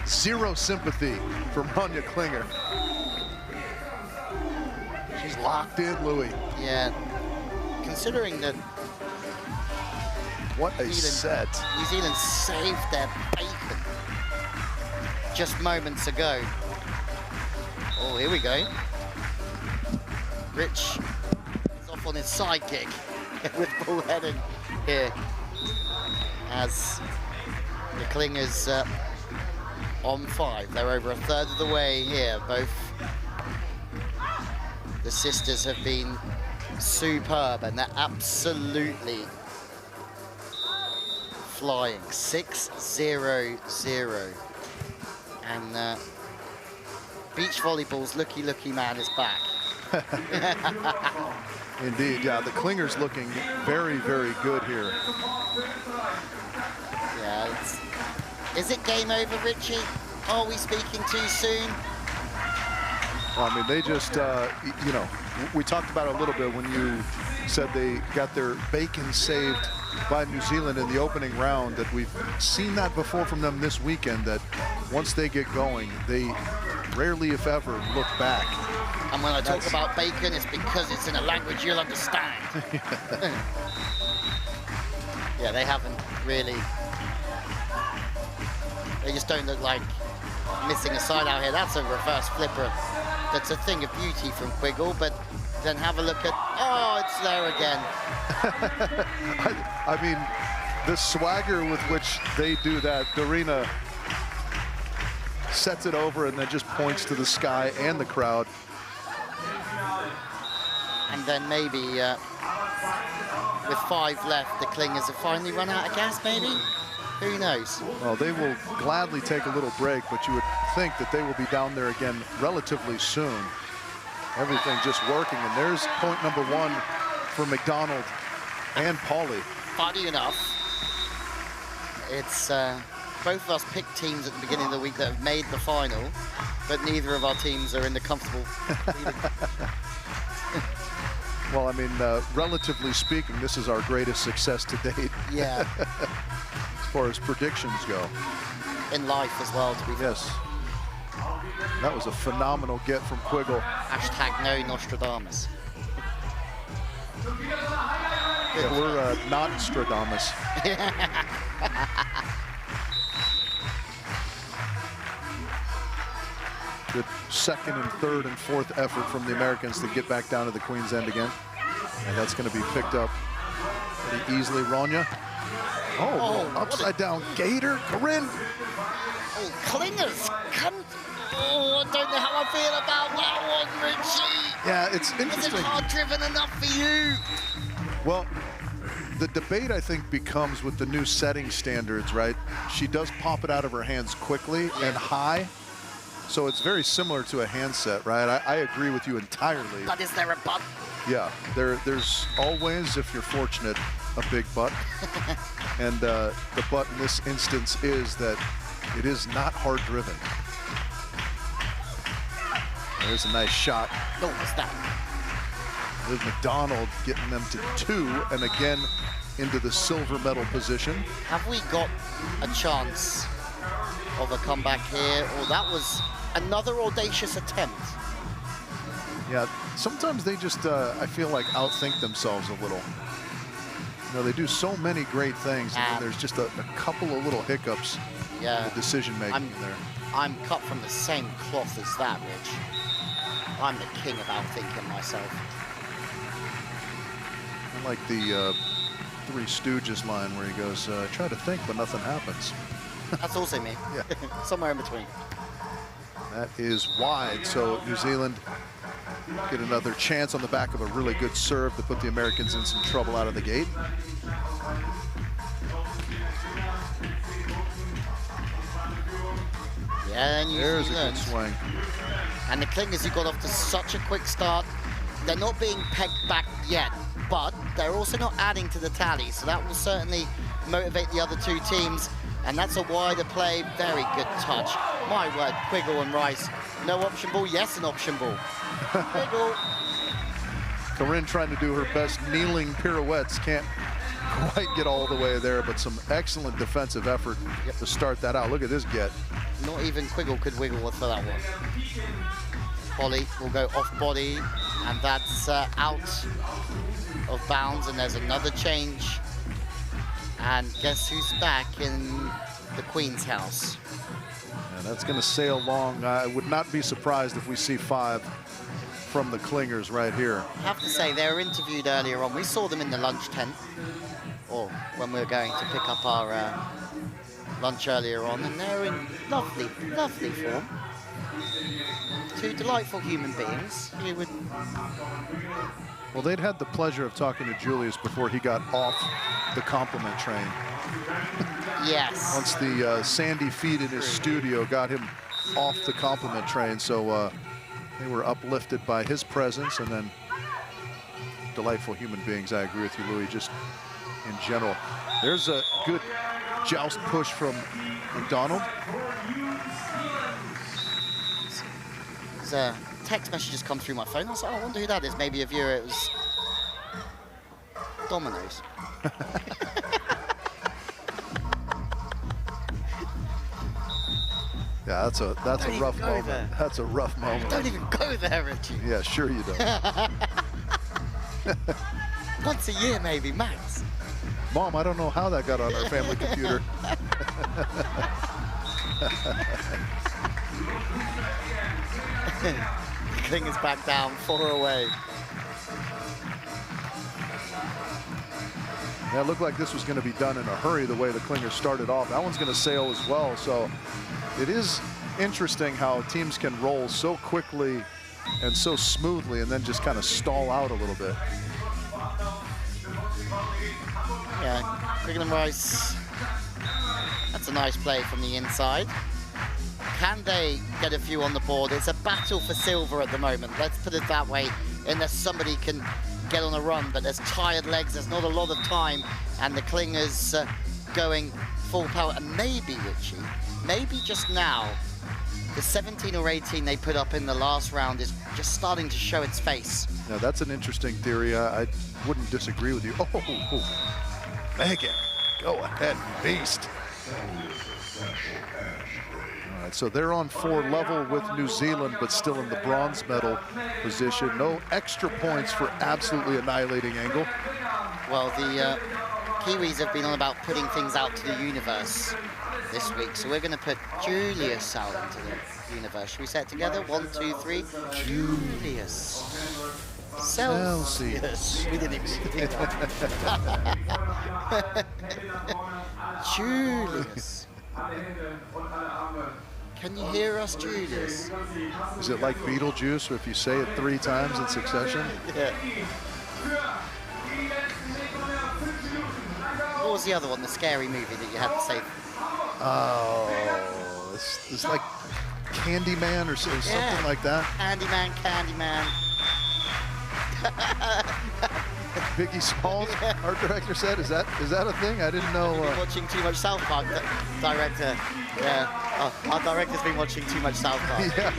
Zero sympathy from Ronya Klinger. She's locked in, Louis. Yeah. Considering that what a set. New Zealand saved their bacon just moments ago. Oh, here we go. Rich is off on his sidekick with bullheading here as the Clingers on 5. They're over a third of the way here. Both the sisters have been superb, and they're absolutely flying. 6-0-0. And beach volleyball's looky man is back. Indeed, yeah, the Clingers looking very, very good here. Yeah, is it game over, Richie? Are we speaking too soon? Well, I mean, they just, you know, we talked about it a little bit when you said they got their bacon saved by New Zealand in the opening round, that we've seen that before from them this weekend, that once they get going, they rarely, if ever, look back. And when I talk about bacon, it's because it's in a language you'll understand. Yeah, they haven't really. They just don't look like missing a side out here. That's a reverse flipper. That's a thing of beauty from Quiggle, but then have a look at, oh, it's there again. I mean, the swagger with which they do that, Dorina sets it over and then just points to the sky and the crowd. And then maybe with 5 left, the Clingers have finally run out of gas, maybe? Who knows? Well, they will gladly take a little break, but you would think that they will be down there again relatively soon. Everything just working, and there's point number 1 for McDonald and Pauly. Funny enough, it's both of us picked teams at the beginning of the week that have made the final, but neither of our teams are in the comfortable leading. Well, I mean, relatively speaking, this is our greatest success to date. Yeah. As far as predictions go. In life as well, to be fair. Yes. That was a phenomenal get from Quiggle. Hashtag no Nostradamus. Yeah, we're not Stradamus. Good second and third and fourth effort from the Americans to get back down to the Queen's End again. And that's going to be picked up pretty easily. Ronya. Oh, upside down gator. Corinne. Oh, Klingers come. Oh, I don't know how I feel about that one, Richie. Yeah, it's Is interesting. it hard driven enough for you? Well, the debate, I think, becomes with the new setting standards, right? She does pop it out of her hands quickly and high. So it's very similar to a handset, right? I agree with you entirely. But is there a but? Yeah, there's always, if you're fortunate, a big but. And the but in this instance is that it is not hard driven. There's a nice shot. No, what's that? With McDonald getting them to 2, and again into the silver medal position. Have we got a chance of a comeback here? Or that was another audacious attempt. Yeah, sometimes they just, I feel like, outthink themselves a little. You know, they do so many great things, and then there's just a couple of little hiccups in the decision-making in there. I'm cut from the same cloth as that, Rich. I'm the king of outthinking myself. I like the Three Stooges line where he goes, try to think, but nothing happens. That's also me. Yeah. Somewhere in between. That is wide, so New Zealand get another chance on the back of a really good serve to put the Americans in some trouble out of the gate. Yeah, and there's a good swing. And the Klingers, who got off to such a quick start, they're not being pegged back yet, but they're also not adding to the tally, so that will certainly motivate the other two teams. And that's a wider play, very good touch. My word, Quiggle and Rice. No option ball, yes, an option ball. Quiggle. Corinne trying to do her best kneeling pirouettes, can't quite get all the way there, but some excellent defensive effort to start that out. Look at this get. Not even Quiggle could wiggle for that one. Polly will go off body, and that's out of bounds, and there's another change. And guess who's back in the Queen's house? And that's going to sail long. I would not be surprised if we see 5 from the Klingers right here. I have to say, they were interviewed earlier on. We saw them in the lunch tent, or when we were going to pick up our lunch earlier on, and they're in lovely, lovely form. Two delightful human beings. You would... Well, they'd had the pleasure of talking to Julius before he got off the compliment train. Yes. Once the sandy feet in his studio got him off the compliment train, so they were uplifted by his presence, and then delightful human beings. I agree with you, Louis, just in general. There's a good joust push from McDonald. There's a text message just come through my phone. I was like, oh, I wonder who that is. Maybe a viewer. It was Domino's. Yeah, that's a rough moment. There. That's a rough moment. Don't even go there, Richie. Yeah, sure you don't. Once a year, maybe, max. Mom, I don't know how that got on our family computer. King is back down, 4 away. Yeah, it looked like this was going to be done in a hurry the way the Klingers started off. That one's going to sail as well. So it is interesting how teams can roll so quickly and so smoothly and then just kind of stall out a little bit. Yeah, Quiggle and Rice. That's a nice play from the inside. Can they get a few on the board? It's a battle for silver at the moment. Let's put it that way, unless somebody can get on a run, but there's tired legs, there's not a lot of time, and the Klingers going full power. And maybe, Richie, maybe just now, the 17 or 18 they put up in the last round is just starting to show its face. Now, that's an interesting theory. I wouldn't disagree with you. Oh, Megan, go ahead, beast. All right, so they're on 4 level with New Zealand, but still in the bronze medal position. No extra points for absolutely annihilating Angle. Well, the Kiwis have been on about putting things out to the universe this week, so we're going to put Julius out into the universe. Should we say it together? 1, 2, 3. Julius. Celsius. We didn't even think that. Julius. Can you hear us, Julius? Is it like Beetlejuice if you say it 3 times in succession? Yeah. What was the other one, the scary movie that you had to say? Oh, it's like Candyman or something like that. Candyman, Candyman. Biggie Smalls, art director, said, is that a thing? I didn't know. Watching too much South Park, director. Yeah, our director's been watching too much South Park. Yeah,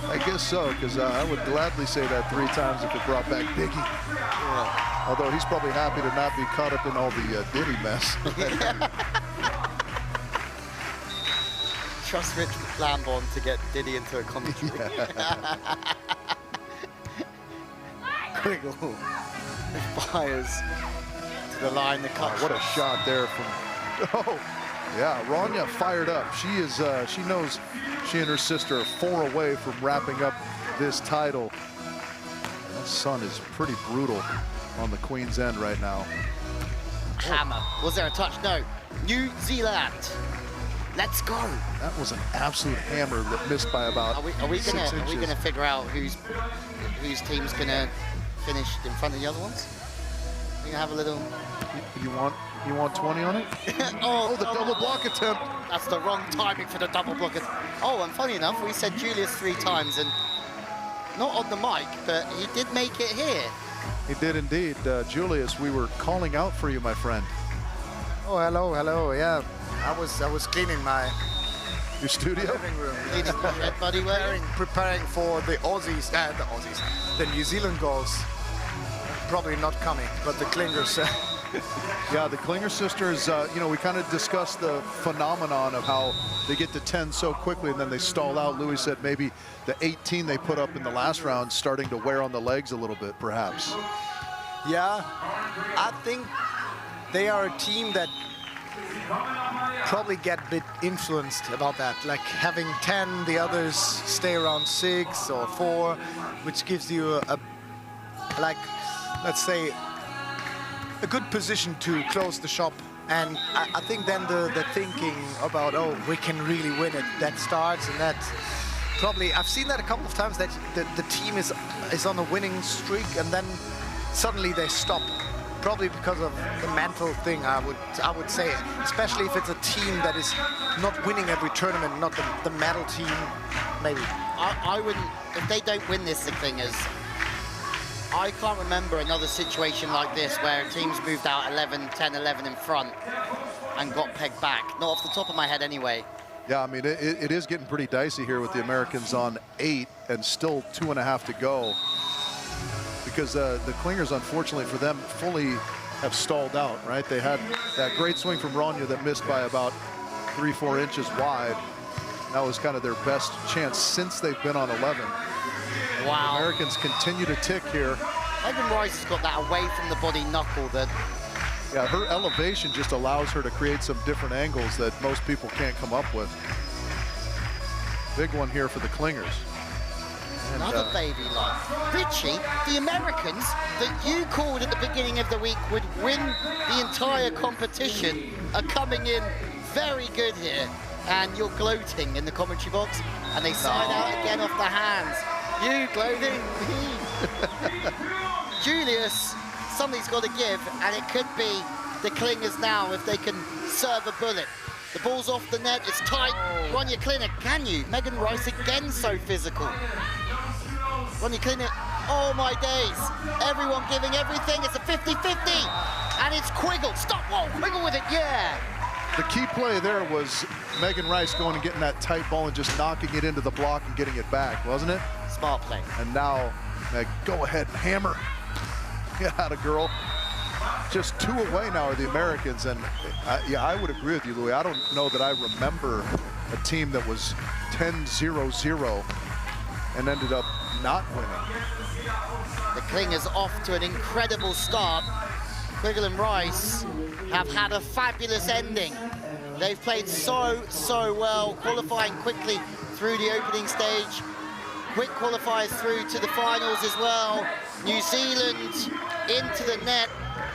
I guess so, because I would gladly say that 3 times if it brought back Biggie. Yeah. Although he's probably happy to not be caught up in all the Diddy mess. Trust Rich Lambon to get Diddy into a commentary. Quiggle fires to the line, the cut. What a shot there from, oh, yeah, Rania fired up. She is, she knows she and her sister are 4 away from wrapping up this title. That sun is pretty brutal on the Queen's End right now. Hammer. Was there a touch? No. New Zealand. Let's go. That was an absolute hammer that missed by about 6 inches. Are we gonna figure out whose team's gonna finish in front of the other ones? We gonna have a little. You want 20 on it? Oh, the double block attempt. That's the wrong timing for the double block. Oh, and funny enough, we said Julius 3 times, and not on the mic, but he did make it here. He did indeed. Julius, we were calling out for you, my friend. Oh, hello, yeah. I was cleaning your studio? Living room. Cleaning pocket, buddy, preparing for the Aussies, the New Zealand goals. Probably not coming, but the Klingers. Yeah, the Klinger sisters, you know, we kind of discussed the phenomenon of how they get to 10 so quickly and then they stall out. Louis said maybe the 18 they put up in the last round starting to wear on the legs a little bit, perhaps. Yeah, I think they are a team that probably get a bit influenced about that, like having 10, the others stay around 6 or 4, which gives you a like, let's say, a good position to close the shop. And I think then the thinking about, oh, we can really win it, that starts, and that probably, I've seen that a couple of times, that the team is on a winning streak and then suddenly they stop. Probably because of the mental thing, I would say, especially if it's a team that is not winning every tournament, not the medal team, maybe. I wouldn't, if they don't win this, the Klingers, I can't remember another situation like this where teams moved out 10-11 in front and got pegged back. Not off the top of my head anyway. Yeah, I mean, it is getting pretty dicey here with the Americans on 8 and still 2.5 to go. Because the Klingers, unfortunately for them, fully have stalled out, right? They had that great swing from Rania that missed by about 3-4 inches wide. That was kind of their best chance since they've been on 11. Wow. The Americans continue to tick here. Megan Rice has got that away from the body knuckle that... Yeah, her elevation just allows her to create some different angles that most people can't come up with. Big one here for the Klingers. Another baby line. Richie, the Americans that you called at the beginning of the week would win the entire competition are coming in very good here. And you're gloating in the commentary box, and they side out again off the hands. You gloating? Julius, something's got to give, and it could be the Klingers now if they can serve a bullet. The ball's off the net, it's tight. Rania Klinek, can you? Megan Rice again so physical. Rania Klinek, oh my days. Everyone giving everything, it's a 50-50. And it's Quiggle, stop, whoa, Quiggle with it, yeah. The key play there was Megan Rice going and getting that tight ball and just knocking it into the block and getting it back, wasn't it? Smart play. And now, Meg, go ahead, hammer. Get out of girl. Just 2 away now are the Americans, and yeah, I would agree with you, Louis. I don't know that I remember a team that was 10-0-0 and ended up not winning. The Klingers off to an incredible start. Quiggle and Rice have had a fabulous ending. They've played so well, qualifying quickly through the opening stage. Quick qualifiers through to the finals as well. New Zealand into the net.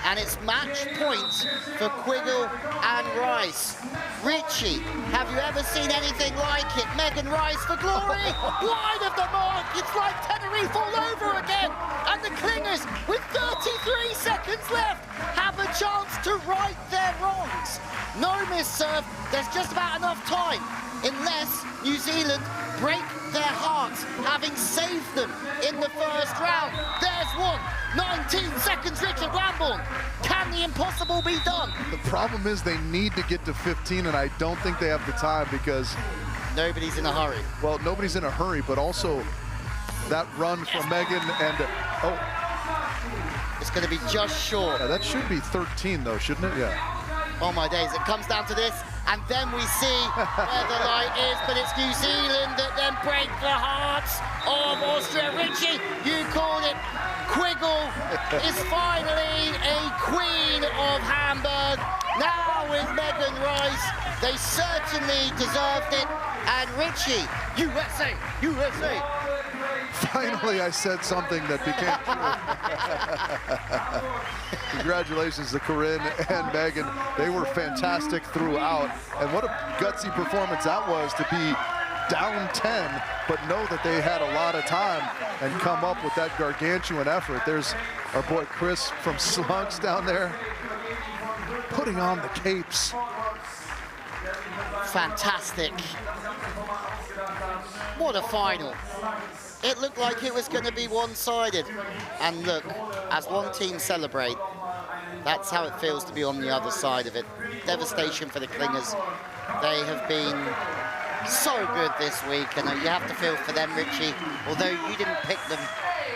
and it's match point for Quiggle and Rice. Richie, have you ever seen anything like it? Megan Rice for glory, wide of the mark. It's like Tenerife all over again. And the Clingers, with 33 seconds left, have a chance to right their wrongs. No miss serve, there's just about enough time, unless New Zealand break their hearts, having saved them in the first round. There's one, 19 seconds, Richard Lambourne. Can the impossible be done? The problem is they need to get to 15, and I don't think they have the time because... Nobody's in a hurry. Well, nobody's in a hurry, but also that run from Megan and... oh, it's going to be just short. yeah, that should be 13, though, shouldn't it? Yeah. Oh my days, it comes down to this, and then we see where the light is, but it's New Zealand that then break the hearts of Austria. Richie, you called it. Quiggle is finally a queen of Hamburg. Now with Megan Rice, they certainly deserved it. And Richie, USA, USA. Finally, I said something that became true. Congratulations to Corinne and Megan. They were fantastic throughout. And what a gutsy performance that was to be down 10, but know that they had a lot of time and come up with that gargantuan effort. There's our boy Chris from Slunks down there, putting on the capes. Fantastic. What a final. It looked like it was going to be one-sided. And look, as one team celebrate, that's how it feels to be on the other side of it. Devastation for the Clingers. They have been so good this week, and you have to feel for them, Richie, although you didn't pick them.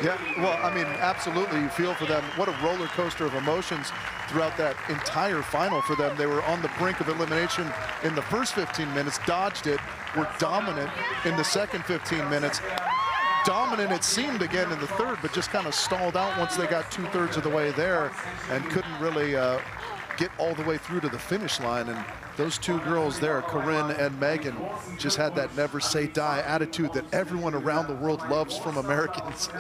Yeah, well, I mean, absolutely, you feel for them. What a roller coaster of emotions throughout that entire final for them. They were on the brink of elimination in the first 15 minutes, dodged it, were dominant in the second 15 minutes. Dominant, it seemed, again in the third, but just kind of stalled out once they got 2/3 of the way there and couldn't really get all the way through to the finish line. And those two girls there, Corinne and Megan, just had that never say die attitude that everyone around the world loves from Americans.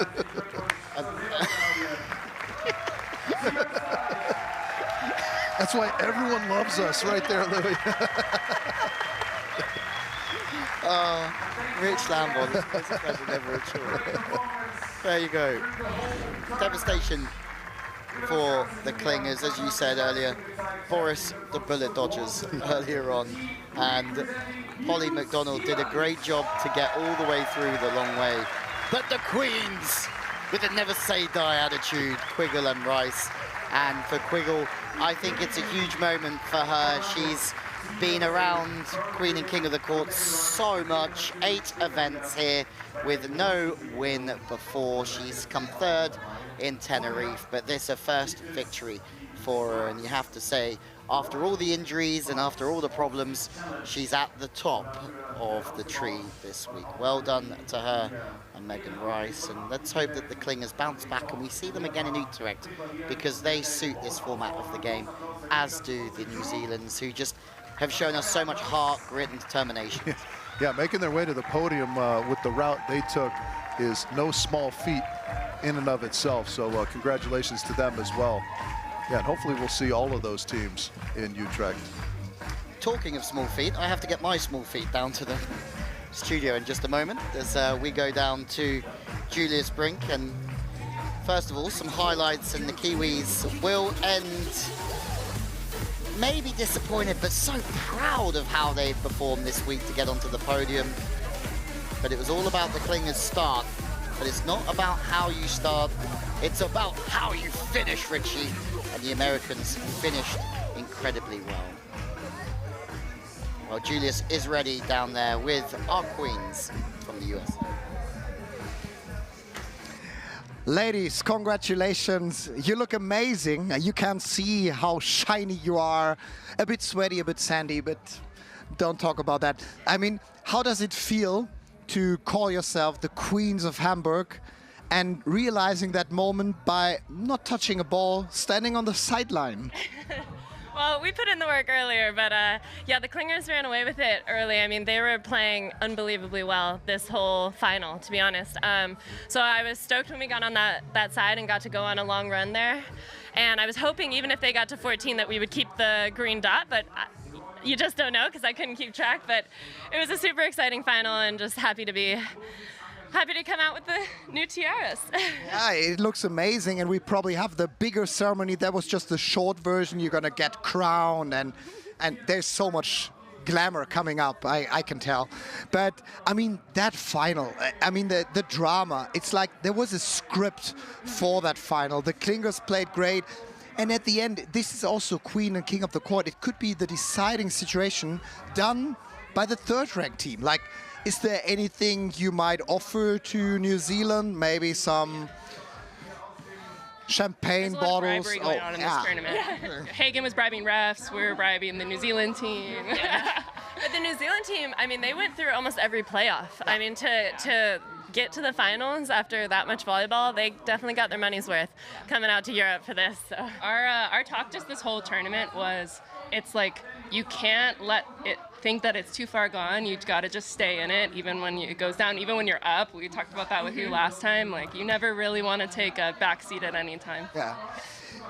That's why everyone loves us right there, Louis. Rich Lambourne, this pleasure never achieved. There you go. Devastation for the Clingers, as you said earlier. Boris the Bullet Dodgers earlier on, and Polly McDonald did a great job to get all the way through the long way. But the Queens, with a never say die attitude, Quiggle and Rice. And for Quiggle, I think it's a huge moment for her. She's been around Queen and King of the Court so much. 8 events here with no win before. She's come 3rd in Tenerife, but this is her first victory for her, and you have to say, after all the injuries and after all the problems, she's at the top of the tree this week. Well done to her and Megan Rice, and let's hope that the Clingers bounce back and we see them again in Utrecht, because they suit this format of the game, as do the New Zealanders, who just have shown us so much heart, grit and determination. Yeah, making their way to the podium with the route they took is no small feat in and of itself, so congratulations to them as well. Yeah, and hopefully we'll see all of those teams in Utrecht. Talking of small feet, I have to get my small feet down to the studio in just a moment as we go down to Julius Brink. And first of all, some highlights, and the Kiwis will end maybe disappointed, but so proud of how they've performed this week to get onto the podium. But it was all about the Clingers' start. But it's not about how you start, it's about how you finish, Richie. And the Americans finished incredibly well. Well, Julius is ready down there with our queens from the US. Ladies, congratulations. You look amazing. You can see how shiny you are. A bit sweaty, a bit sandy, but don't talk about that. I mean, how does it feel to call yourself the Queens of Hamburg and realizing that moment by not touching a ball, standing on the sideline? Well, we put in the work earlier, but yeah, the Clingers ran away with it early. I mean, they were playing unbelievably well this whole final, to be honest. So I was stoked when we got on that side and got to go on a long run there. And I was hoping even if they got to 14 that we would keep the green dot, but you just don't know because I couldn't keep track. But it was a super exciting final and just happy to come out with the new tiaras. Yeah, it looks amazing, and we probably have the bigger ceremony. That was just the short version. You're gonna get crowned, and there's so much glamour coming up, I can tell. But I mean, that final, I mean, the drama, it's like there was a script for that final. The Clingers played great, and at the end, this is also Queen and King of the Court. It could be the deciding situation done by the third-ranked team. Like, is there anything you might offer to New Zealand? Maybe some champagne There's a lot bottles? of bribery going on in this tournament. Hagen was bribing refs, we were bribing the New Zealand team. But the New Zealand team, I mean, they went through almost every playoff. I mean, to get to the finals after that much volleyball, they definitely got their money's worth coming out to Europe for this. So. Our talk just this whole tournament was, it's like you can't let it think that it's too far gone. You got to just stay in it, even when it goes down, even when you're up. We talked about that with you last time. Like, you never really want to take a back seat at any time. Yeah.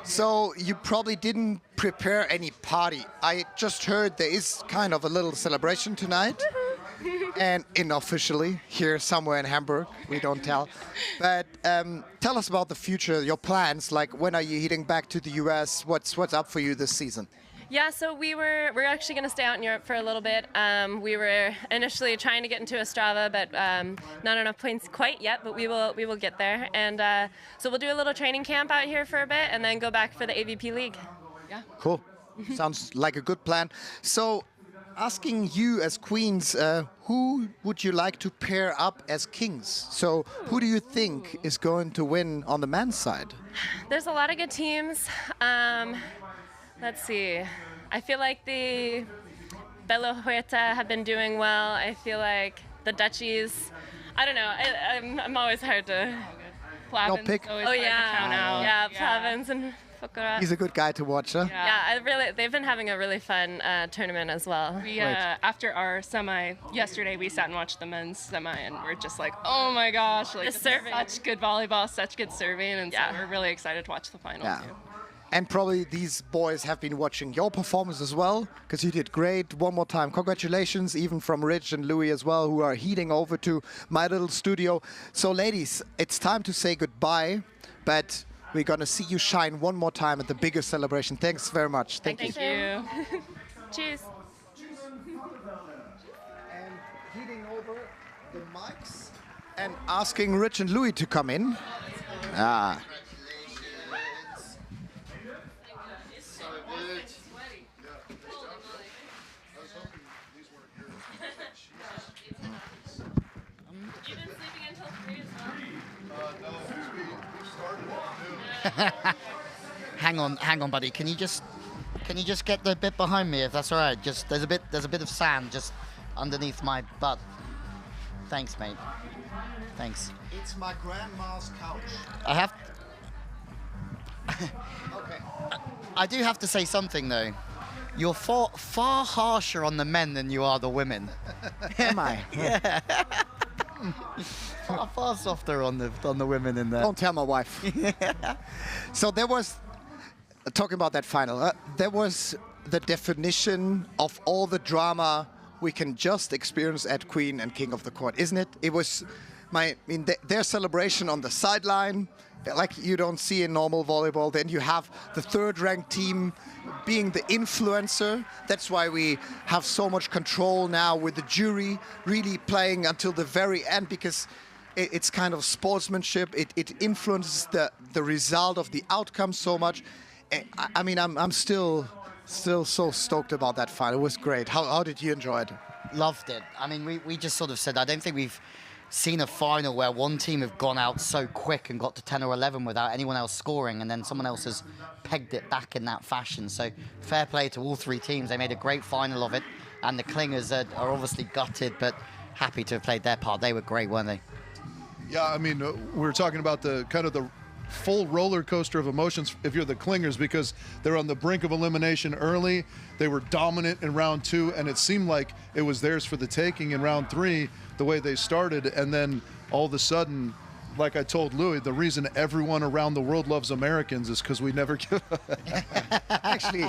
So you probably didn't prepare any party. I just heard there is kind of a little celebration tonight. And unofficially here somewhere in Hamburg, we don't tell. But tell us about the future, your plans. Like, when are you heading back to the US? What's up for you this season? Yeah, so we're actually going to stay out in Europe for a little bit. We were initially trying to get into Ostrava, but not enough points quite yet. But we will get there, and so we'll do a little training camp out here for a bit, and then go back for the AVP League. Yeah. Cool. Sounds like a good plan. So, asking you as queens, who would you like to pair up as kings? So, who do you think is going to win on the men's side? There's a lot of good teams. Let's see. I feel like the Belo Huerta have been doing well. I feel like the Dutchies. I don't know. I'm always hard to. Plavin's pick. always Oh hard yeah, to count out. yeah, Plavins and Fukara. He's a good guy to watch, huh? Yeah, they've been having a really fun tournament as well. We, after our semi yesterday, we sat and watched the men's semi, and we're just like, oh my gosh, like, The serving. such good volleyball, such good serving, and Yeah. so we're really excited to watch the final Yeah. too. And probably these boys have been watching your performance as well, because you did great. One more time, congratulations, even from Rich and Louis as well, who are heading over to my little studio. So, ladies, it's time to say goodbye, but we're going to see you shine one more time at the bigger celebration. Thanks very much. Thank you. Thank you. Cheers. And heading over the mics and asking Rich and Louis to come in. Ah. Hang on, buddy. Can you just get the bit behind me, if that's all right? Just there's a bit of sand just underneath my butt. Thanks, mate. Thanks. It's my grandma's couch. I have. Okay. I do have to say something though. You're far harsher on the men than you are the women. Am I? Yeah. far softer on the women in there. Don't tell my wife. So there was, talking about that final, there was the definition of all the drama we can just experience at Queen and King of the Court, isn't it? It was, their celebration on the sideline, like you don't see in normal volleyball. Then you have the third-ranked team being the influencer. That's why we have so much control now with the jury really playing until the very end, because it's kind of sportsmanship. It influences the result of the outcome so much. I mean, I'm still so stoked about that final. It was great. How did you enjoy it? Loved it. I mean, we just sort of said, I don't think we've seen a final where one team have gone out so quick and got to 10 or 11 without anyone else scoring, and then someone else has pegged it back in that fashion. So fair play to all three teams. They made a great final of it, and the Clingers are obviously gutted, but happy to have played their part. They were great, weren't they? Yeah, I mean, we were talking about the kind of the full roller coaster of emotions if you're the Clingers, because they're on the brink of elimination early. They were dominant in round 2, and it seemed like it was theirs for the taking in round 3, the way they started. And then all of a sudden, like I told Louis, the reason everyone around the world loves Americans is because we never give up. Actually,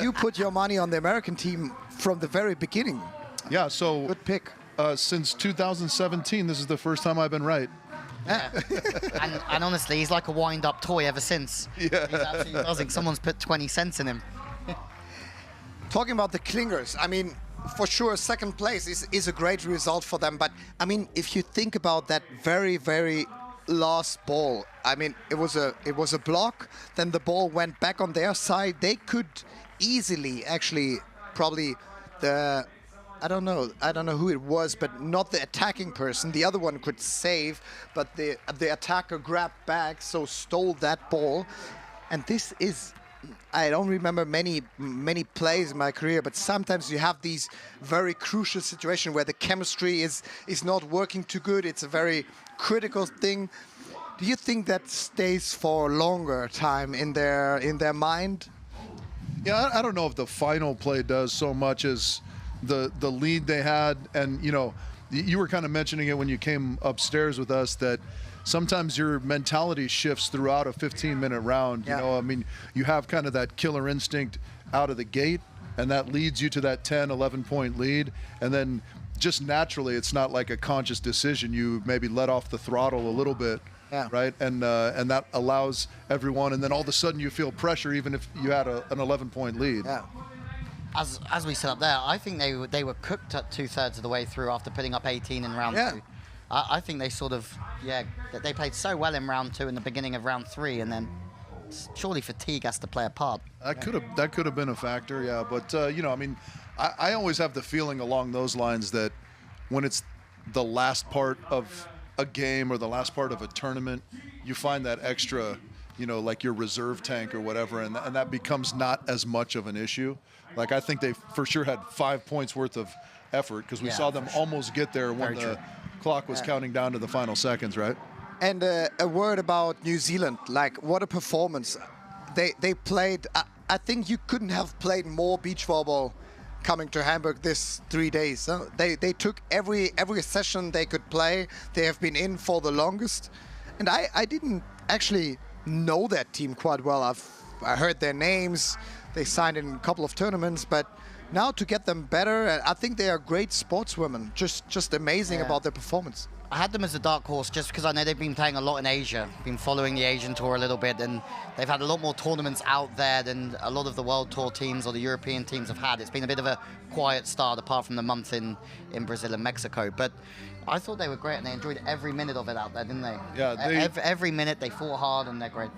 you put your money on the American team from the very beginning. Yeah, so Good pick. Since 2017, this is the first time I've been right. And honestly, he's like a wind-up toy ever since. Yeah. He's absolutely buzzing. Someone's put 20 cents in him. Talking about the Clingers, I mean, for sure, second place is a great result for them. But I mean, if you think about that very, very last ball, I mean, it was a block. Then the ball went back on their side. They could easily, actually, probably I don't know who it was, but not the attacking person. The other one could save, but the attacker grabbed back, so stole that ball. And this is, I don't remember many plays in my career, but sometimes you have these very crucial situations where the chemistry is not working too good. It's a very critical thing. Do you think that stays for a longer time in their mind? Yeah, I don't know if the final play does so much as the lead they had. And, you know, you were kind of mentioning it when you came upstairs with us, that sometimes your mentality shifts throughout a 15-minute round. Yeah. You know, I mean, you have kind of that killer instinct out of the gate, and that leads you to that 10, 11-point lead. And then just naturally, it's not like a conscious decision. You maybe let off the throttle a little bit. Yeah. Right, and that allows everyone, and then all of a sudden you feel pressure, even if you had an 11-point lead. Yeah. As we said up there, I think they were cooked at 2/3 of the way through after putting up 18 in round 2. I think they sort of, they played so well in round 2 and the beginning of round 3, and then surely fatigue has to play a part. That could have been a factor, yeah. But you know, I mean, I always have the feeling along those lines that when it's the last part of a game or the last part of a tournament, you find that extra, you know, like your reserve tank or whatever, and that becomes not as much of an issue. Like, I think they for sure had 5 points worth of effort, because we saw them almost get there when the clock was counting down to the final seconds, right? And a word about New Zealand, like, what a performance. They played, I think you couldn't have played more beach volleyball coming to Hamburg this 3 days. Huh? They took every session they could play. They have been in for the longest. And I didn't actually know that team quite well. I heard their names. They signed in a couple of tournaments, but now to get them better, I think they are great sportswomen. Just amazing about their performance. I had them as a dark horse just because I know they've been playing a lot in Asia, been following the Asian tour a little bit, and they've had a lot more tournaments out there than a lot of the world tour teams or the European teams have had. It's been a bit of a quiet start apart from the month in Brazil and Mexico. But I thought they were great, and they enjoyed every minute of it out there, didn't they? Yeah, every minute they fought hard, and they're great.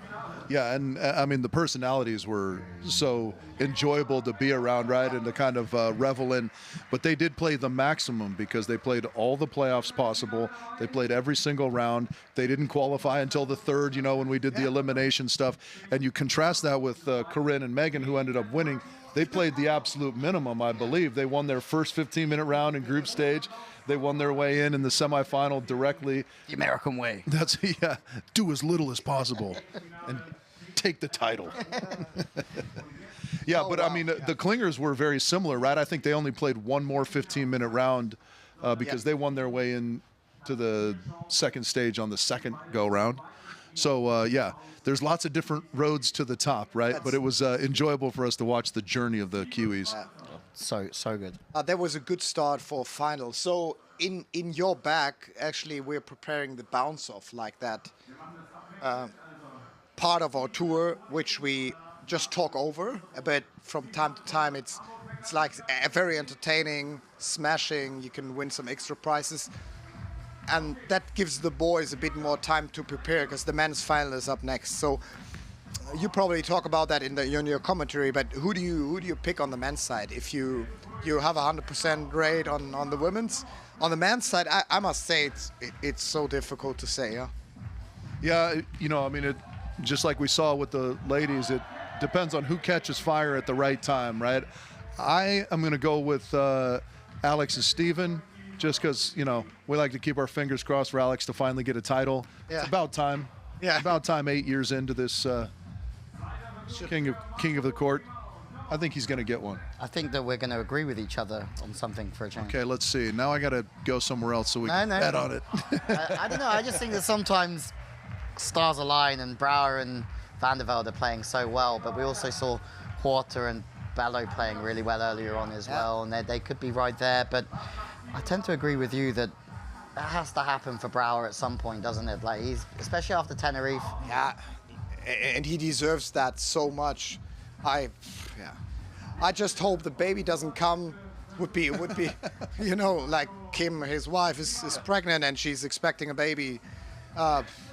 Yeah, and I mean, the personalities were so enjoyable to be around, right, and to kind of revel in. But they did play the maximum because they played all the playoffs possible. They played every single round. They didn't qualify until the third, you know, when we did the elimination stuff. And you contrast that with Corinne and Megan, who ended up winning. They played the absolute minimum, I believe. They won their first 15-minute round in group stage. They won their way in the semifinal directly. The American way. That's, do as little as possible and take the title. I mean, the Clingers were very similar, right? I think they only played one more 15-minute round because they won their way in to the second stage on the second go-round. So, there's lots of different roads to the top, right? But it was enjoyable for us to watch the journey of the Kiwis. So good. That was a good start for final. So in your back, actually, we're preparing the bounce off like that part of our tour, which we just talk over. But from time to time, it's like a very entertaining, smashing. You can win some extra prizes. And that gives the boys a bit more time to prepare because the men's final is up next. So you probably talk about that in your commentary, but who do you pick on the men's side? If you have 100% rate on the women's, on the men's side, I must say it's so difficult to say. Yeah, you know, I mean, it just like we saw with the ladies, it depends on who catches fire at the right time, right? I am going to go with Alex and Steven. Just because, you know, we like to keep our fingers crossed for Alex to finally get a title. Yeah. It's about time. Yeah. About time 8 years into this king of the court. I think he's going to get one. I think that we're going to agree with each other on something for a change. Okay, let's see. Now I got to go somewhere else so we can bet on it. I don't know. I just think that sometimes stars align, and Brouwer and Van der Velde are playing so well, but we also saw Horta and Bello playing really well earlier on as well, and they could be right there. But I tend to agree with you that has to happen for Brouwer at some point, doesn't it? Like he's, especially after Tenerife. Yeah, and he deserves that so much. I just hope the baby doesn't come. Would be, you know, like Kim, his wife is pregnant and she's expecting a baby.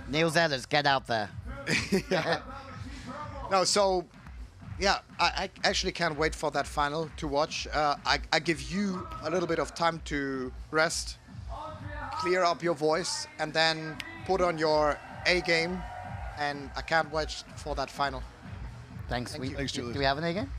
Niels Ehlers, get out there. Yeah. No, so yeah, I actually can't wait for that final to watch. I give you a little bit of time to rest, clear up your voice, and then put on your A game. And I can't wait for that final. Thanks. Thanks, Julius. Do we have an A game?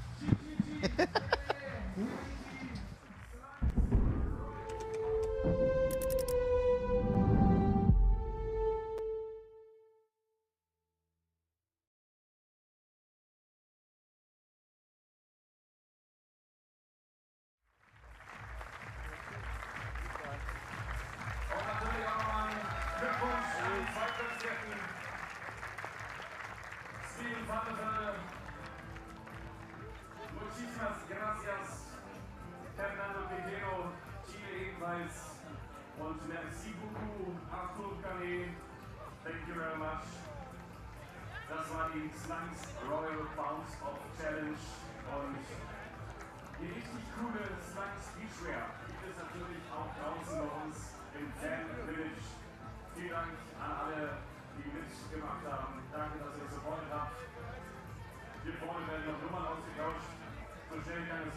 Und merci beaucoup, Arthur Canet. Thank you very much. Das war die Slunks Royal Bounce of Challenge. Und die richtig coole Slunks Beachwear gibt es natürlich auch draußen bei uns im Fan Village. Vielen Dank an alle, die mitgemacht haben. Danke, dass ihr supportet habt. Hier vorne werden noch Nummern ausgetauscht. So schnell kann es